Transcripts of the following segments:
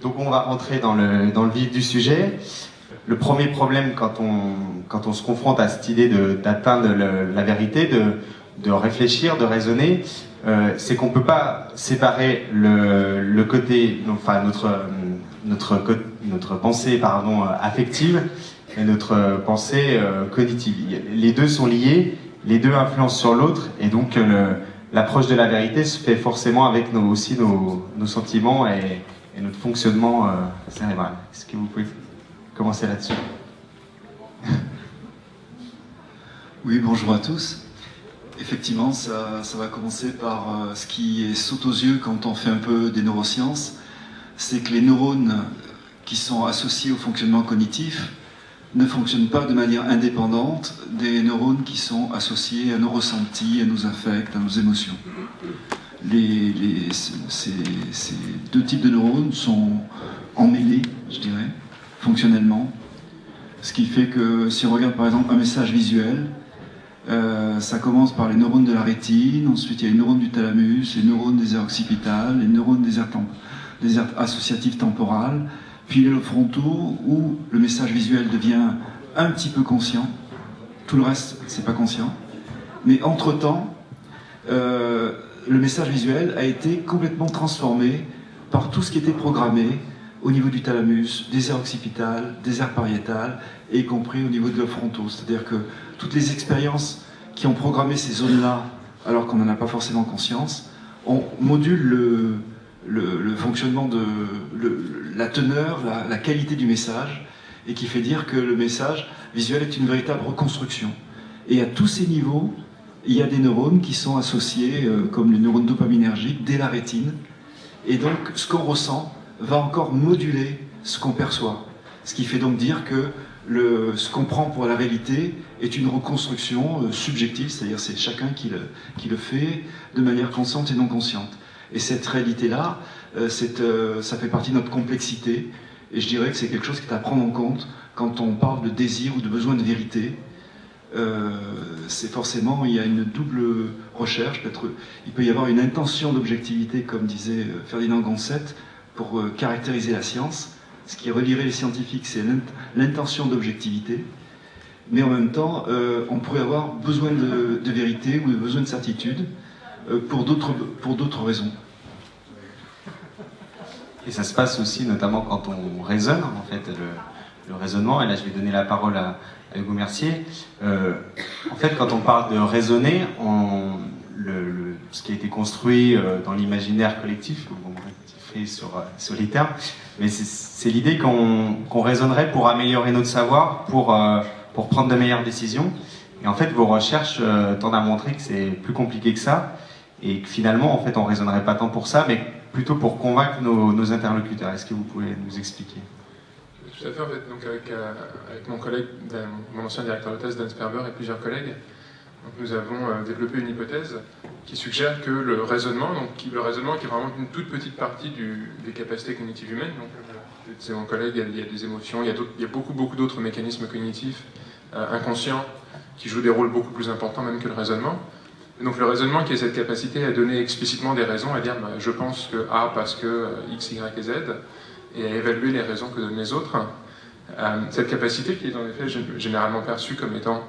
Donc on va rentrer dans le vif du sujet. Le premier problème quand on se confronte à cette idée d'atteindre la vérité, de réfléchir, de raisonner, c'est qu'on ne peut pas séparer le côté, enfin notre pensée affective et notre pensée cognitive. Les deux sont liés, les deux influencent sur l'autre, et donc l'approche de la vérité se fait forcément avec nos sentiments et notre fonctionnement cérébral. Est-ce que vous pouvez commencer là-dessus? Oui, bonjour à tous. Effectivement, ça va commencer par ce qui saute aux yeux quand on fait un peu des neurosciences, c'est que les neurones qui sont associés au fonctionnement cognitif ne fonctionnent pas de manière indépendante des neurones qui sont associés à nos ressentis, à nos affects, à nos émotions. Ces deux types de neurones sont emmêlés, je dirais, fonctionnellement. Ce qui fait que si on regarde par exemple un message visuel, ça commence par les neurones de la rétine, ensuite il y a les neurones du thalamus, les neurones des aires occipitales, les neurones des aires associatives temporales, puis les lobes frontaux où le message visuel devient un petit peu conscient, tout le reste c'est pas conscient, mais entre-temps, le message visuel a été complètement transformé par tout ce qui était programmé au niveau du thalamus, des aires occipitales, des aires pariétales, et y compris au niveau de lobes frontaux. C'est-à-dire que toutes les expériences qui ont programmé ces zones-là, alors qu'on n'en a pas forcément conscience, on module le fonctionnement de la teneur, la qualité du message, et qui fait dire que le message visuel est une véritable reconstruction. Et à tous ces niveaux, il y a des neurones qui sont associés, comme les neurones dopaminergiques, dès la rétine, et donc ce qu'on ressent va encore moduler ce qu'on perçoit. Ce qui fait donc dire que ce qu'on prend pour la réalité est une reconstruction subjective, c'est-à-dire c'est chacun qui le fait de manière consciente et non consciente. Et cette réalité-là, ça fait partie de notre complexité, et je dirais que c'est quelque chose qui est à prendre en compte quand on parle de désir ou de besoin de vérité. C'est forcément, il y a une double recherche, il peut y avoir une intention d'objectivité, comme disait Ferdinand Gonset, pour caractériser la science. Ce qui relierait les scientifiques, c'est l'intention d'objectivité, mais en même temps, on pourrait avoir besoin de vérité ou besoin de certitude pour d'autres raisons. Et ça se passe aussi notamment quand on raisonne, en fait, le raisonnement, et là je vais donner la parole à Hugo Mercier. En fait, quand on parle de raisonner, ce qui a été construit dans l'imaginaire collectif, sur les termes, mais c'est l'idée qu'on raisonnerait pour améliorer notre savoir, pour prendre de meilleures décisions. Et en fait, vos recherches tendent à montrer que c'est plus compliqué que ça, et que finalement, en fait, on raisonnerait pas tant pour ça, mais plutôt pour convaincre nos interlocuteurs. Est-ce que vous pouvez nous expliquer? Tout à fait, en fait. Donc avec mon collègue, mon ancien directeur de thèse, Dan Sperber, et plusieurs collègues, donc nous avons développé une hypothèse qui suggère que le raisonnement qui est vraiment une toute petite partie des capacités cognitives humaines, donc c'est mon collègue, il y a des émotions, il y a beaucoup d'autres mécanismes cognitifs inconscients qui jouent des rôles beaucoup plus importants même que le raisonnement. Et donc le raisonnement qui a cette capacité à donner explicitement des raisons, à dire je pense que A parce que X, Y et Z, et à évaluer les raisons que donnent les autres. Cette capacité qui est en effet généralement perçue comme étant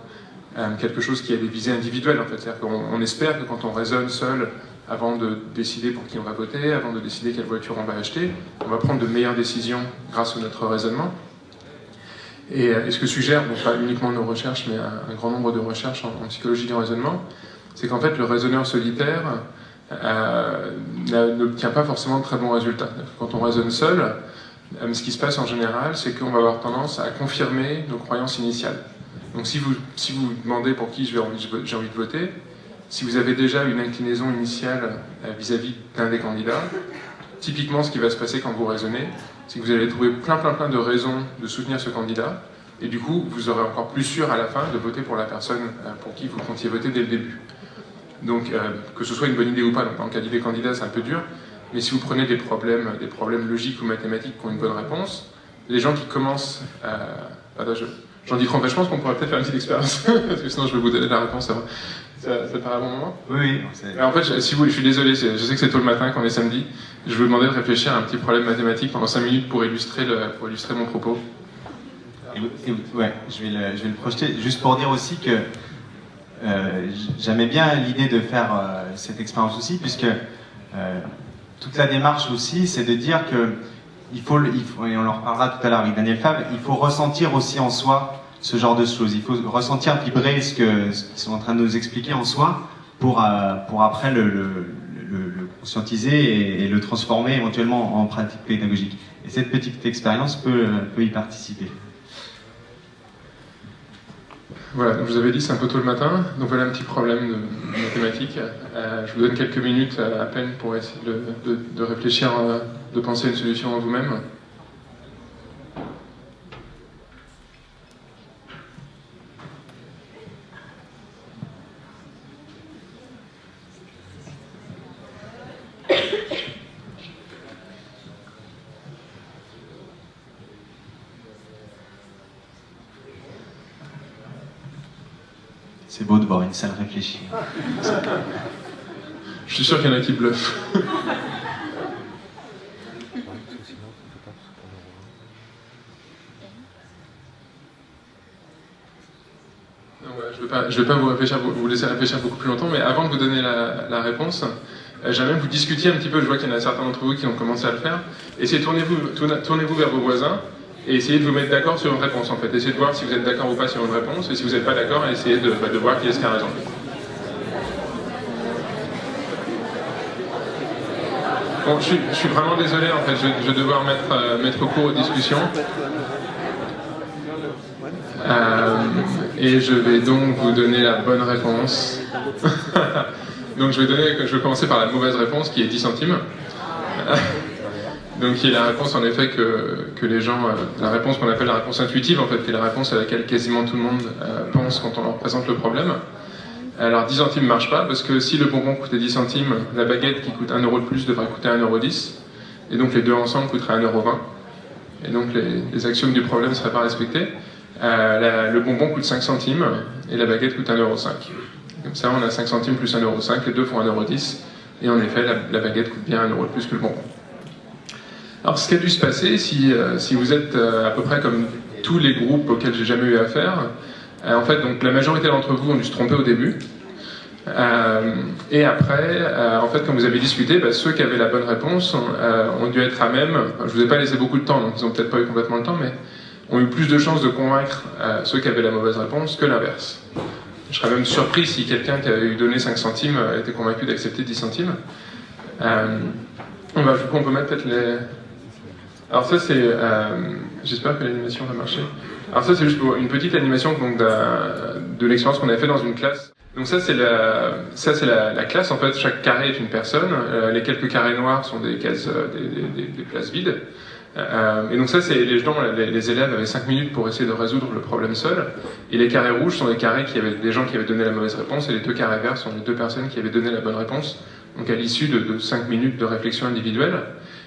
quelque chose qui a des visées individuelles, en fait. C'est-à-dire qu'on espère que quand on raisonne seul, avant de décider pour qui on va voter, avant de décider quelle voiture on va acheter, on va prendre de meilleures décisions grâce à notre raisonnement. Et ce que suggèrent, donc pas uniquement nos recherches, mais un grand nombre de recherches en psychologie du raisonnement, c'est qu'en fait le raisonneur solitaire n'obtient pas forcément de très bons résultats. Quand on raisonne seul, ce qui se passe en général, c'est qu'on va avoir tendance à confirmer nos croyances initiales. Donc si vous demandez pour qui j'ai envie de voter, si vous avez déjà une inclinaison initiale vis-à-vis d'un des candidats, typiquement ce qui va se passer quand vous raisonnez, c'est que vous allez trouver plein de raisons de soutenir ce candidat, et du coup vous serez encore plus sûr à la fin de voter pour la personne pour qui vous comptiez voter dès le début. Donc que ce soit une bonne idée ou pas, donc dans le cas des candidats c'est un peu dur, mais si vous prenez des problèmes logiques ou mathématiques qui ont une bonne réponse, les gens qui commencent j'en dis trop, je pense qu'on pourrait peut-être faire une petite expérience, parce que sinon je vais vous donner la réponse avant. Ça paraît un bon moment? Oui. Alors, en fait, si vous, je suis désolé, je sais que c'est tôt le matin, qu'on est samedi, Je vous demandais de réfléchir à un petit problème mathématique pendant 5 minutes pour illustrer mon propos. Ouais, je vais le projeter. Juste pour dire aussi que j'aimais bien l'idée de faire cette expérience aussi, puisque toute la démarche aussi, c'est de dire que il faut, et on en reparlera tout à l'heure avec Daniel Fabre, il faut ressentir aussi en soi ce genre de choses. Il faut ressentir, vibrer ce qu'ils sont en train de nous expliquer en soi pour après le conscientiser et le transformer éventuellement en pratique pédagogique. Et cette petite expérience peut y participer. Voilà, donc je vous avais dit, c'est un peu tôt le matin, donc voilà un petit problème de mathématiques. Je vous donne quelques minutes à peine pour essayer de réfléchir, de penser à une solution en vous-même. C'est beau de voir une salle réfléchir. Je suis sûr qu'il y en a qui bluffent. Je ne vais pas vous laisser réfléchir beaucoup plus longtemps, mais avant de vous donner la réponse, j'aimerais que vous discutiez un petit peu. Je vois qu'il y en a certains d'entre vous qui ont commencé à le faire. Essayez, tournez-vous vers vos voisins et essayez de vous mettre d'accord sur une réponse en fait. Essayez de voir si vous êtes d'accord ou pas sur une réponse, et si vous n'êtes pas d'accord, essayez de voir qui est-ce qui a raison. Bon, je suis vraiment désolé en fait, je vais devoir mettre court aux discussions. Et je vais donc vous donner la bonne réponse. Donc je vais commencer par la mauvaise réponse qui est 10 centimes. Donc qui est la réponse en effet que les gens, la réponse qu'on appelle la réponse intuitive en fait, qui est la réponse à laquelle quasiment tout le monde pense quand on leur présente le problème. Alors 10 centimes ne marche pas parce que si le bonbon coûtait 10 centimes, la baguette qui coûte 1 euro de plus devrait coûter 1,10 €, et donc les deux ensemble coûteraient 1,20 €. Et donc les axiomes du problème ne seraient pas respectés. Le bonbon coûte 5 centimes et la baguette coûte 1,05 €. Comme ça on a 5 centimes plus 1,05 €, les deux font 1,10 €, et en effet la baguette coûte bien 1 € de plus que le bonbon. Alors ce qui a dû se passer, si vous êtes à peu près comme tous les groupes auxquels j'ai jamais eu affaire, en fait donc la majorité d'entre vous ont dû se tromper au début, et après, en fait quand vous avez discuté, ceux qui avaient la bonne réponse ont dû être à même, je vous ai pas laissé beaucoup de temps, donc ils ont peut-être pas eu complètement le temps, mais ont eu plus de chances de convaincre ceux qui avaient la mauvaise réponse que l'inverse. Je serais même surpris si quelqu'un qui avait eu donné 5 centimes était convaincu d'accepter 10 centimes. Du coup on peut mettre peut-être les... Alors ça c'est... j'espère que l'animation va marcher. Alors ça c'est juste une petite animation donc, de l'expérience qu'on avait fait dans une classe. Donc ça c'est la classe, en fait chaque carré est une personne, les quelques carrés noirs sont des cases, des places vides. Et donc ça c'est les élèves avaient 5 minutes pour essayer de résoudre le problème seuls, et les carrés rouges sont des gens qui avaient donné la mauvaise réponse, et les deux carrés verts sont les deux personnes qui avaient donné la bonne réponse, donc à l'issue de 5 minutes de réflexion individuelle.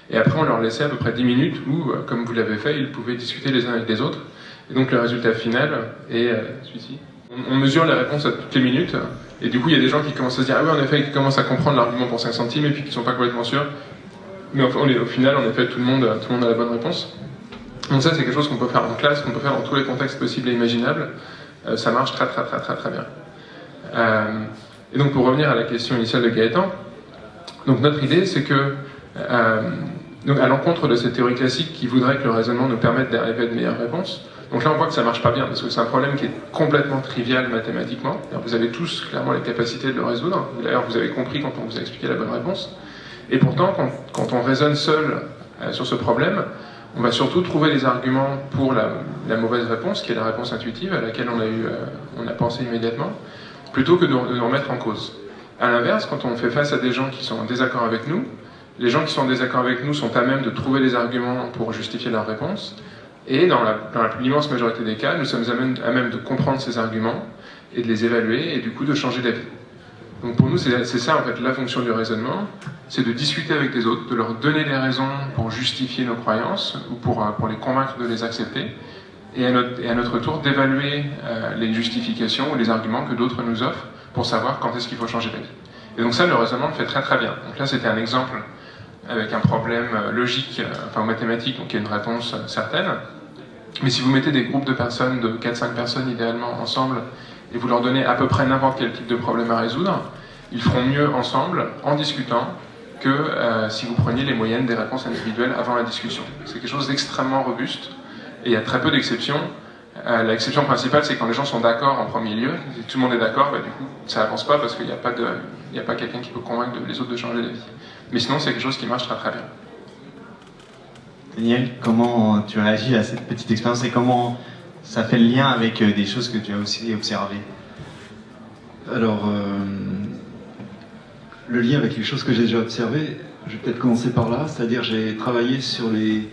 Et après on leur laissait à peu près 10 minutes où, comme vous l'avez fait, ils pouvaient discuter les uns avec les autres. Et donc le résultat final est celui-ci. On mesure les réponses à toutes les minutes, et du coup il y a des gens qui commencent à se dire « Ah oui, en effet, qui commencent à comprendre l'argument pour 5 centimes, et puis qui ne sont pas complètement sûrs. » Mais au final, en effet, tout le monde a la bonne réponse. Donc ça, c'est quelque chose qu'on peut faire en classe, qu'on peut faire dans tous les contextes possibles et imaginables. Ça marche très bien. Et donc pour revenir à la question initiale de Gaëtan, donc notre idée, c'est que, donc à l'encontre de cette théorie classique qui voudrait que le raisonnement nous permette d'arriver à de meilleures réponses, donc là on voit que ça marche pas bien, parce que c'est un problème qui est complètement trivial mathématiquement. Alors, vous avez tous clairement les capacités de le résoudre. D'ailleurs, vous avez compris quand on vous a expliqué la bonne réponse. Et pourtant, quand on raisonne seul sur ce problème, on va surtout trouver les arguments pour la mauvaise réponse, qui est la réponse intuitive, à laquelle on a pensé immédiatement, plutôt que de nous remettre en cause. A l'inverse, quand on fait face à des gens qui sont en désaccord avec nous, les gens qui sont en désaccord avec nous sont à même de trouver les arguments pour justifier leur réponse, et dans l'immense majorité des cas, nous sommes à même de comprendre ces arguments, et de les évaluer, et du coup de changer d'avis. Donc pour nous, c'est ça en fait la fonction du raisonnement, c'est de discuter avec les autres, de leur donner des raisons pour justifier nos croyances, ou pour les convaincre de les accepter, et à notre tour d'évaluer les justifications ou les arguments que d'autres nous offrent pour savoir quand est-ce qu'il faut changer d'avis. Et donc ça, le raisonnement le fait très bien. Donc là, c'était un exemple avec un problème logique, enfin mathématique, donc il y a une réponse certaine. Mais si vous mettez des groupes de personnes, de 4-5 personnes idéalement ensemble, et vous leur donnez à peu près n'importe quel type de problème à résoudre, ils feront mieux ensemble, en discutant, que si vous preniez les moyennes des réponses individuelles avant la discussion. C'est quelque chose d'extrêmement robuste, et il y a très peu d'exceptions. L'exception principale, c'est quand les gens sont d'accord en premier lieu. Si tout le monde est d'accord, du coup, ça avance pas parce qu'il n'y a pas quelqu'un qui peut convaincre les autres de changer d'avis. Mais sinon, c'est quelque chose qui marche très très bien. Daniel, comment tu réagis à cette petite expérience et comment ça fait le lien avec des choses que tu as aussi observées? Alors, le lien avec les choses que j'ai déjà observées, je vais peut-être commencer par là, c'est-à-dire j'ai travaillé sur des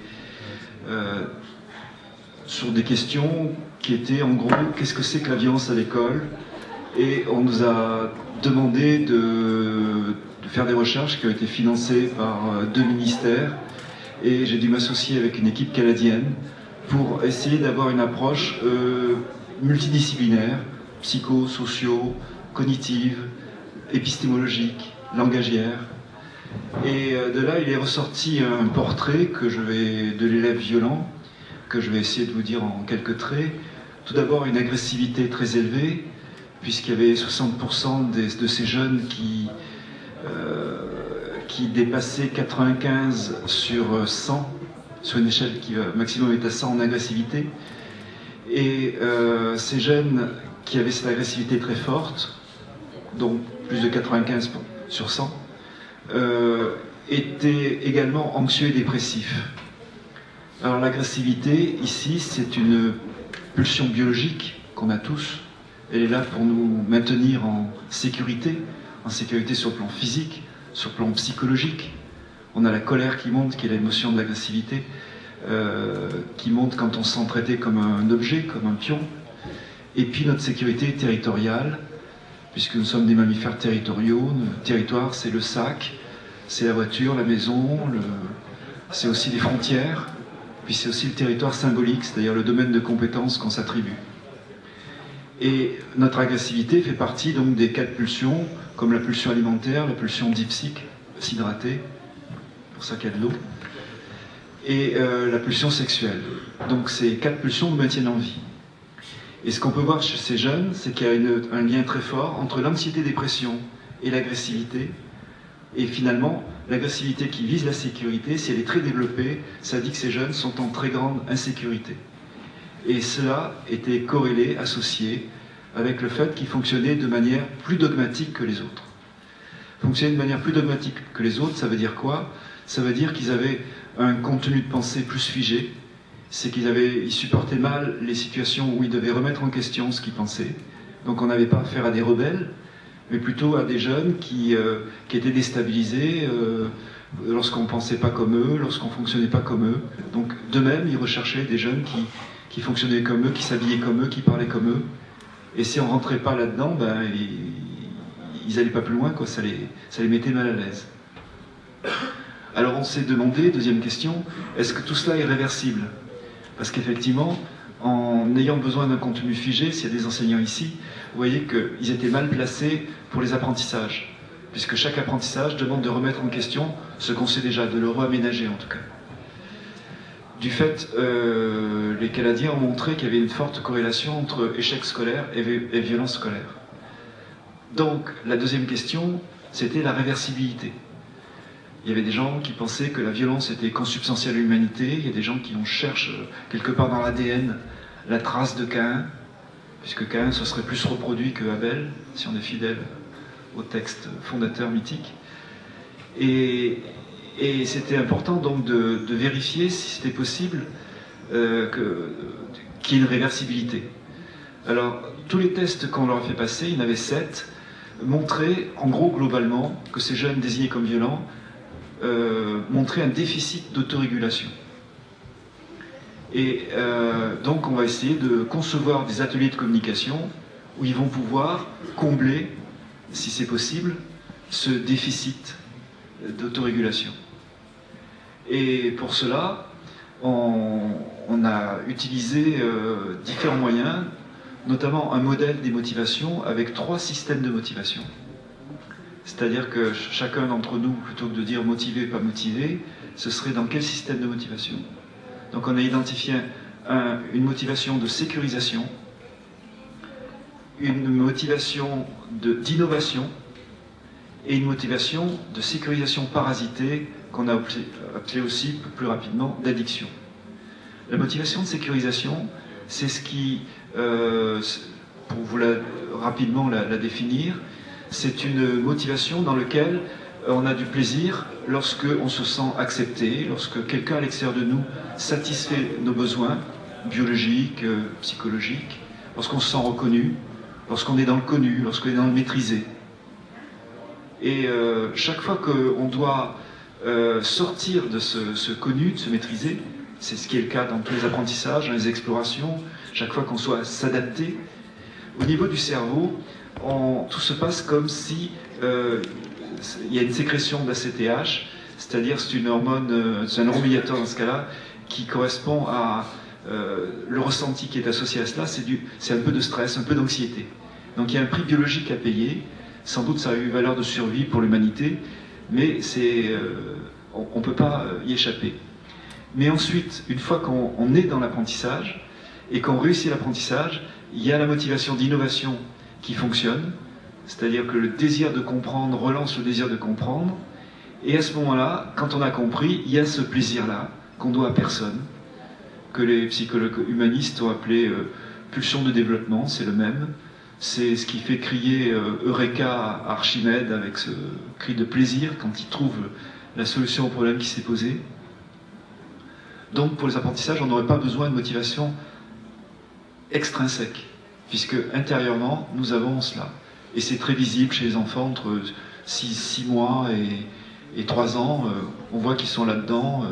questions qui étaient en gros, qu'est-ce que c'est que la violence à l'école? Et on nous a demandé de faire des recherches qui ont été financées par 2 ministères, et j'ai dû m'associer avec une équipe canadienne pour essayer d'avoir une approche multidisciplinaire, psycho, socio, cognitive, épistémologique, langagière. Et de là, il est ressorti un portrait de l'élève violent, que je vais essayer de vous dire en quelques traits. Tout d'abord, une agressivité très élevée, puisqu'il y avait 60% de ces jeunes qui dépassaient 95 sur 100, sur une échelle qui maximum est à 100 en agressivité. Et ces jeunes qui avaient cette agressivité très forte, donc plus de 95 sur 100, étaient également anxieux et dépressifs. Alors l'agressivité, ici, c'est une pulsion biologique qu'on a tous. Elle est là pour nous maintenir en sécurité sur le plan physique, sur le plan psychologique. On a la colère qui monte, qui est l'émotion de l'agressivité, qui monte quand on se sent traité comme un objet, comme un pion. Et puis notre sécurité territoriale, puisque nous sommes des mammifères territoriaux. Notre territoire, c'est le sac, c'est la voiture, la maison, c'est aussi les frontières, puis c'est aussi le territoire symbolique, c'est-à-dire le domaine de compétences qu'on s'attribue. Et notre agressivité fait partie donc des 4 pulsions, comme la pulsion alimentaire, la pulsion dipsique, s'hydrater, pour ça qu'il y a de l'eau, et la pulsion sexuelle. Donc ces 4 pulsions nous maintiennent en vie. Et ce qu'on peut voir chez ces jeunes, c'est qu'il y a un lien très fort entre l'anxiété-dépression et l'agressivité. Et finalement, l'agressivité qui vise la sécurité, si elle est très développée, ça dit que ces jeunes sont en très grande insécurité. Et cela était corrélé, associé, avec le fait qu'ils fonctionnaient de manière plus dogmatique que les autres. Fonctionner de manière plus dogmatique que les autres, ça veut dire quoi? Ça veut dire qu'ils avaient un contenu de pensée plus figé, c'est qu'ils supportaient mal les situations où ils devaient remettre en question ce qu'ils pensaient. Donc on n'avait pas affaire à des rebelles, mais plutôt à des jeunes qui étaient déstabilisés lorsqu'on ne pensait pas comme eux, lorsqu'on ne fonctionnait pas comme eux. Donc d'eux-mêmes, ils recherchaient des jeunes qui fonctionnaient comme eux, qui s'habillaient comme eux, qui parlaient comme eux. Et si on ne rentrait pas là-dedans, ils n'allaient pas plus loin, quoi. Ça les mettait mal à l'aise. Alors on s'est demandé, deuxième question, est-ce que tout cela est réversible? Parce qu'effectivement, en ayant besoin d'un contenu figé, s'il y a des enseignants ici, vous voyez qu'ils étaient mal placés pour les apprentissages, puisque chaque apprentissage demande de remettre en question ce qu'on sait déjà, de le réaménager en tout cas. Du fait, les Canadiens ont montré qu'il y avait une forte corrélation entre échec scolaire et violence scolaire. Donc, la deuxième question, c'était la réversibilité. Il y avait des gens qui pensaient que la violence était consubstantielle à l'humanité, il y a des gens qui en cherchent quelque part dans l'ADN la trace de Caïn, puisque Caïn se serait plus reproduit que Abel, si on est fidèle au texte fondateur mythique. Et c'était important donc de vérifier si c'était possible qu'il y ait une réversibilité. Alors, tous les tests qu'on leur a fait passer, il y en avait 7, montraient, en gros, globalement, que ces jeunes désignés comme violents montraient un déficit d'autorégulation. Et donc, on va essayer de concevoir des ateliers de communication où ils vont pouvoir combler, si c'est possible, ce déficit d'autorégulation. Et pour cela, on a utilisé différents moyens, notamment un modèle des motivations avec 3 systèmes de motivation. C'est-à-dire que chacun d'entre nous, plutôt que de dire motivé, pas motivé, ce serait dans quel système de motivation. Donc on a identifié une motivation de sécurisation, une motivation d'innovation et une motivation de sécurisation parasitée qu'on a appelé aussi plus rapidement d'addiction. La motivation de sécurisation, c'est ce qui, pour vous rapidement la définir, c'est une motivation dans laquelle on a du plaisir lorsque on se sent accepté, lorsque quelqu'un à l'extérieur de nous satisfait nos besoins biologiques, psychologiques, lorsqu'on se sent reconnu, lorsqu'on est dans le connu, lorsqu'on est dans le maîtrisé. Et chaque fois qu'on doit sortir de ce connu, de se maîtriser, c'est ce qui est le cas dans tous les apprentissages, dans les explorations, chaque fois qu'on soit s'adapter, au niveau du cerveau, tout se passe comme si il y a une sécrétion d'ACTH, c'est-à-dire c'est une hormone, c'est un neuromédiateur dans ce cas-là, qui correspond à le ressenti qui est associé à cela, c'est un peu de stress, un peu d'anxiété. Donc il y a un prix biologique à payer, sans doute ça a eu valeur de survie pour l'humanité, mais on ne peut pas y échapper. Mais ensuite, une fois qu'on est dans l'apprentissage, et qu'on réussit l'apprentissage, il y a la motivation d'innovation qui fonctionne, c'est-à-dire que le désir de comprendre relance le désir de comprendre, et à ce moment-là, quand on a compris, il y a ce plaisir-là qu'on doit à personne, que les psychologues humanistes ont appelé pulsion de développement, c'est le même. C'est ce qui fait crier Eureka à Archimède avec ce cri de plaisir quand il trouve la solution au problème qui s'est posé. Donc pour les apprentissages, on n'aurait pas besoin de motivation extrinsèque, puisque intérieurement, nous avons cela. Et c'est très visible chez les enfants entre 6 mois et 3 ans. On voit qu'ils sont là-dedans.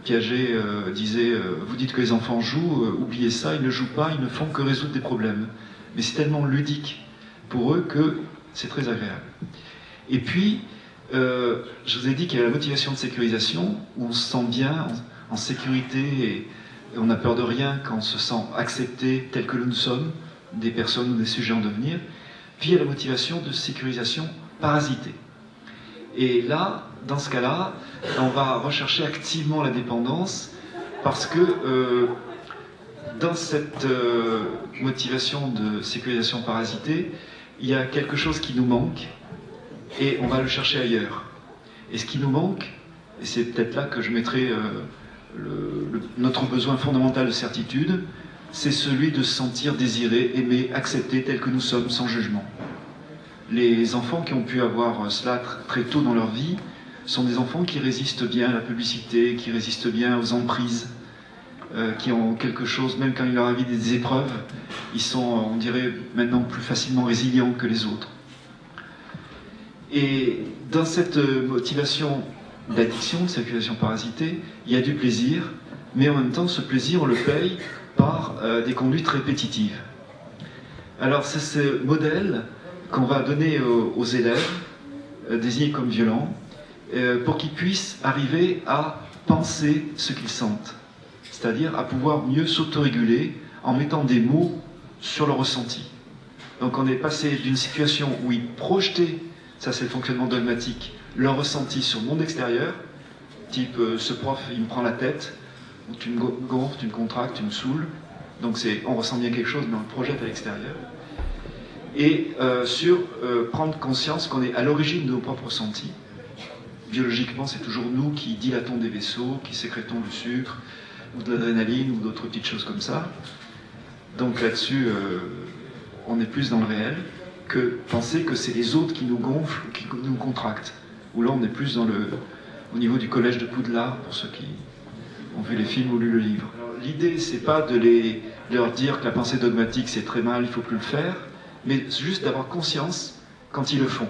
Piaget disait « Vous dites que les enfants jouent, oubliez ça, ils ne jouent pas, ils ne font que résoudre des problèmes. » Mais c'est tellement ludique pour eux que c'est très agréable. Et puis, je vous ai dit qu'il y a la motivation de sécurisation, où on se sent bien, en sécurité, et on n'a peur de rien quand on se sent accepté tel que nous sommes, des personnes ou des sujets en devenir. Puis il y a la motivation de sécurisation parasitée. Et là, dans ce cas-là, on va rechercher activement la dépendance, parce que dans cette motivation de sécurisation parasitée, il y a quelque chose qui nous manque, et on va le chercher ailleurs. Et ce qui nous manque, et c'est peut-être là que je mettrai notre besoin fondamental de certitude, c'est celui de se sentir désiré, aimé, accepté tel que nous sommes, sans jugement. Les enfants qui ont pu avoir cela très tôt dans leur vie sont des enfants qui résistent bien à la publicité, qui résistent bien aux emprises, qui ont quelque chose, même quand il leur arrive des épreuves, ils sont, on dirait, maintenant plus facilement résilients que les autres. Et dans cette motivation d'addiction, de circulation parasitée, il y a du plaisir, mais en même temps, ce plaisir, on le paye par des conduites répétitives. Alors, c'est ce modèle qu'on va donner aux élèves, désignés comme violents, pour qu'ils puissent arriver à penser ce qu'ils sentent, c'est-à-dire à pouvoir mieux s'autoréguler en mettant des mots sur le ressenti. Donc, on est passé d'une situation où ils projetaient, ça c'est le fonctionnement dogmatique, leur ressenti sur le monde extérieur, type ce prof il me prend la tête, ou tu me gonfles, tu me contractes, tu me saoules, donc on ressent bien quelque chose mais on le projette à l'extérieur, et sur prendre conscience qu'on est à l'origine de nos propres ressentis. Biologiquement c'est toujours nous qui dilatons des vaisseaux, qui sécrétons du sucre, ou de l'adrénaline, ou d'autres petites choses comme ça. Donc là-dessus on est plus dans le réel que penser que c'est les autres qui nous gonflent, qui nous contractent. Où là on est plus au niveau du collège de Poudlard, pour ceux qui ont vu les films ou lu le livre. L'idée c'est pas de leur dire que la pensée dogmatique c'est très mal, il faut plus le faire, mais juste d'avoir conscience quand ils le font.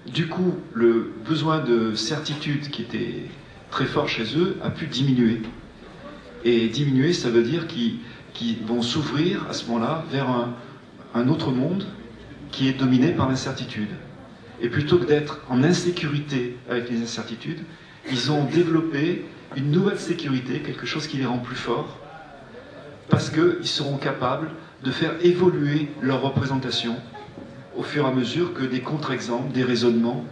Du coup, le besoin de certitude qui était très fort chez eux a pu diminuer. Et diminuer, ça veut dire qu'ils vont s'ouvrir à ce moment-là vers un autre monde qui est dominé par l'incertitude. Et plutôt que d'être en insécurité avec les incertitudes, ils ont développé une nouvelle sécurité, quelque chose qui les rend plus forts, parce qu'ils seront capables de faire évoluer leur représentation au fur et à mesure que des contre-exemples, des raisonnements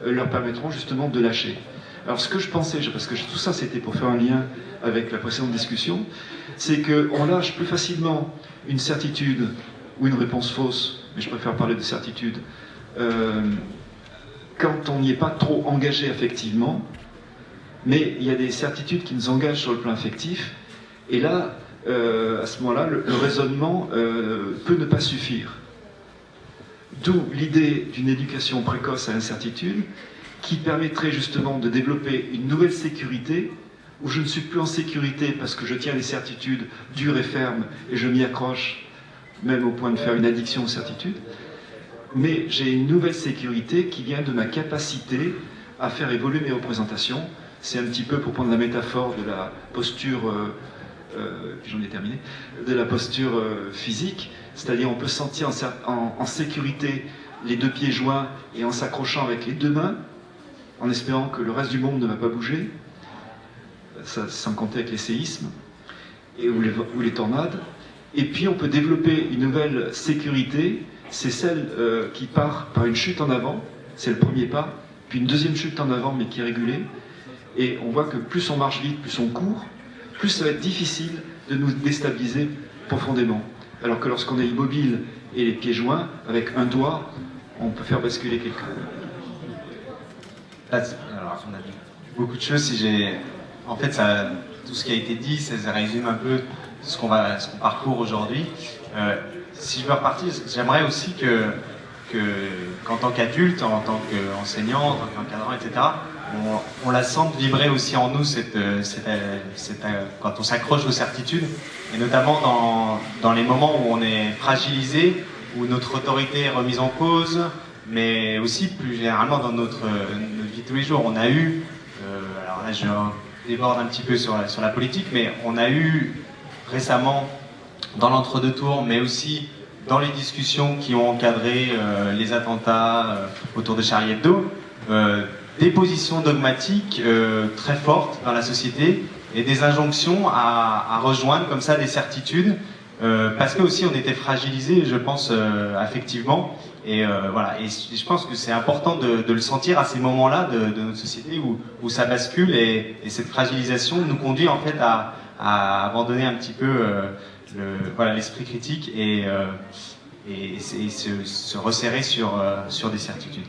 leur permettront justement de lâcher. Alors ce que je pensais, parce que tout ça c'était pour faire un lien avec la précédente discussion, c'est qu'on lâche plus facilement une certitude ou une réponse fausse, mais je préfère parler de certitude, quand on n'y est pas trop engagé affectivement, mais il y a des certitudes qui nous engagent sur le plan affectif, et là, à ce moment-là, le raisonnement peut ne pas suffire. D'où l'idée d'une éducation précoce à l'incertitude, qui permettrait justement de développer une nouvelle sécurité, où je ne suis plus en sécurité parce que je tiens les certitudes dures et fermes, et je m'y accroche, même au point de faire une addiction aux certitudes, mais j'ai une nouvelle sécurité qui vient de ma capacité à faire évoluer mes représentations. C'est un petit peu, pour prendre la métaphore de la posture, j'en ai terminé, de la posture physique, c'est-à-dire on peut se sentir en sécurité les deux pieds joints et en s'accrochant avec les deux mains, en espérant que le reste du monde ne va pas bouger, ça, sans compter avec les séismes ou les tornades. Et puis on peut développer une nouvelle sécurité, c'est celle qui part par une chute en avant, c'est le premier pas, puis une deuxième chute en avant mais qui est régulée, et on voit que plus on marche vite, plus on court, plus ça va être difficile de nous déstabiliser profondément. Alors que lorsqu'on est immobile et les pieds joints, avec un doigt, on peut faire basculer quelqu'un. Alors, on a dit beaucoup de choses. En fait, tout ce qui a été dit, ça résume un peu ce qu'on parcourt aujourd'hui. Si je veux repartir, j'aimerais aussi qu'en tant qu'adulte, en tant qu'enseignant, en tant qu'encadrant, etc., on la sente vibrer aussi en nous quand on s'accroche aux certitudes, et notamment dans les moments où on est fragilisé, où notre autorité est remise en cause, mais aussi plus généralement dans notre vie de tous les jours. On a eu, alors là je déborde un petit peu sur la politique, mais on a eu récemment dans l'entre-deux tours, mais aussi dans les discussions qui ont encadré les attentats autour de Charlie Hebdo, des positions dogmatiques très fortes dans la société et des injonctions à rejoindre comme ça des certitudes, parce que aussi on était fragilisés, je pense, affectivement, et voilà. Et je pense que c'est important de le sentir à ces moments-là de notre société où ça bascule, et cette fragilisation nous conduit en fait à abandonner un petit peu l'esprit critique et se resserrer sur des certitudes.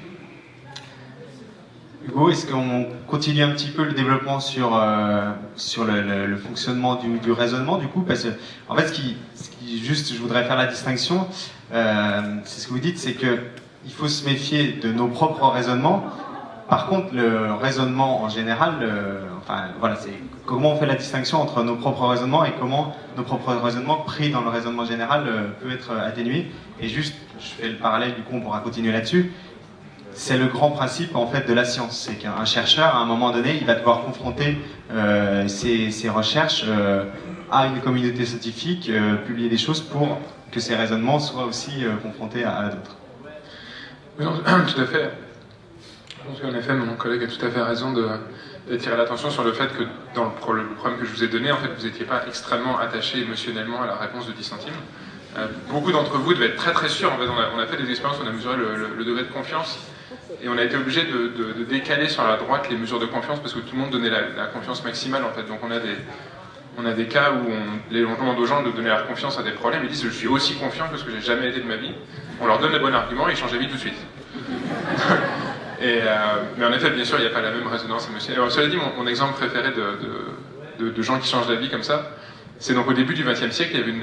Hugo, est-ce qu'on continue un petit peu le développement sur le fonctionnement du raisonnement, du coup, parce que en fait, juste, je voudrais faire la distinction. C'est ce que vous dites, c'est que il faut se méfier de nos propres raisonnements. Par contre, le raisonnement en général, c'est comment on fait la distinction entre nos propres raisonnements et comment nos propres raisonnements pris dans le raisonnement général peut être atténué. Et juste, je fais le parallèle, du coup, on pourra continuer là-dessus. C'est le grand principe en fait de la science, c'est qu'un chercheur à un moment donné, il va devoir confronter ses recherches à une communauté scientifique, publier des choses pour que ses raisonnements soient aussi confrontés à d'autres. Oui, non, tout à fait. Je pense qu'en effet, mon collègue a tout à fait raison d'attirer l'attention sur le fait que dans le problème que je vous ai donné, en fait, vous n'étiez pas extrêmement attaché émotionnellement à la réponse de 10 centimes. Beaucoup d'entre vous devaient être très très sûrs. En fait, on a fait des expériences, on a mesuré le degré de confiance, et on a été obligé de décaler sur la droite les mesures de confiance parce que tout le monde donnait la confiance maximale, en fait. Donc on a des cas où on demande aux gens de donner leur confiance à des problèmes, ils disent je suis aussi confiant que ce que j'ai jamais été de ma vie. On leur donne les bons arguments et ils changent d'avis tout de suite. Mais en effet, bien sûr, il n'y a pas la même résonance émotionnelle. Alors, cela dit, mon exemple préféré de gens qui changent d'avis comme ça, c'est donc au début du XXe siècle, il y avait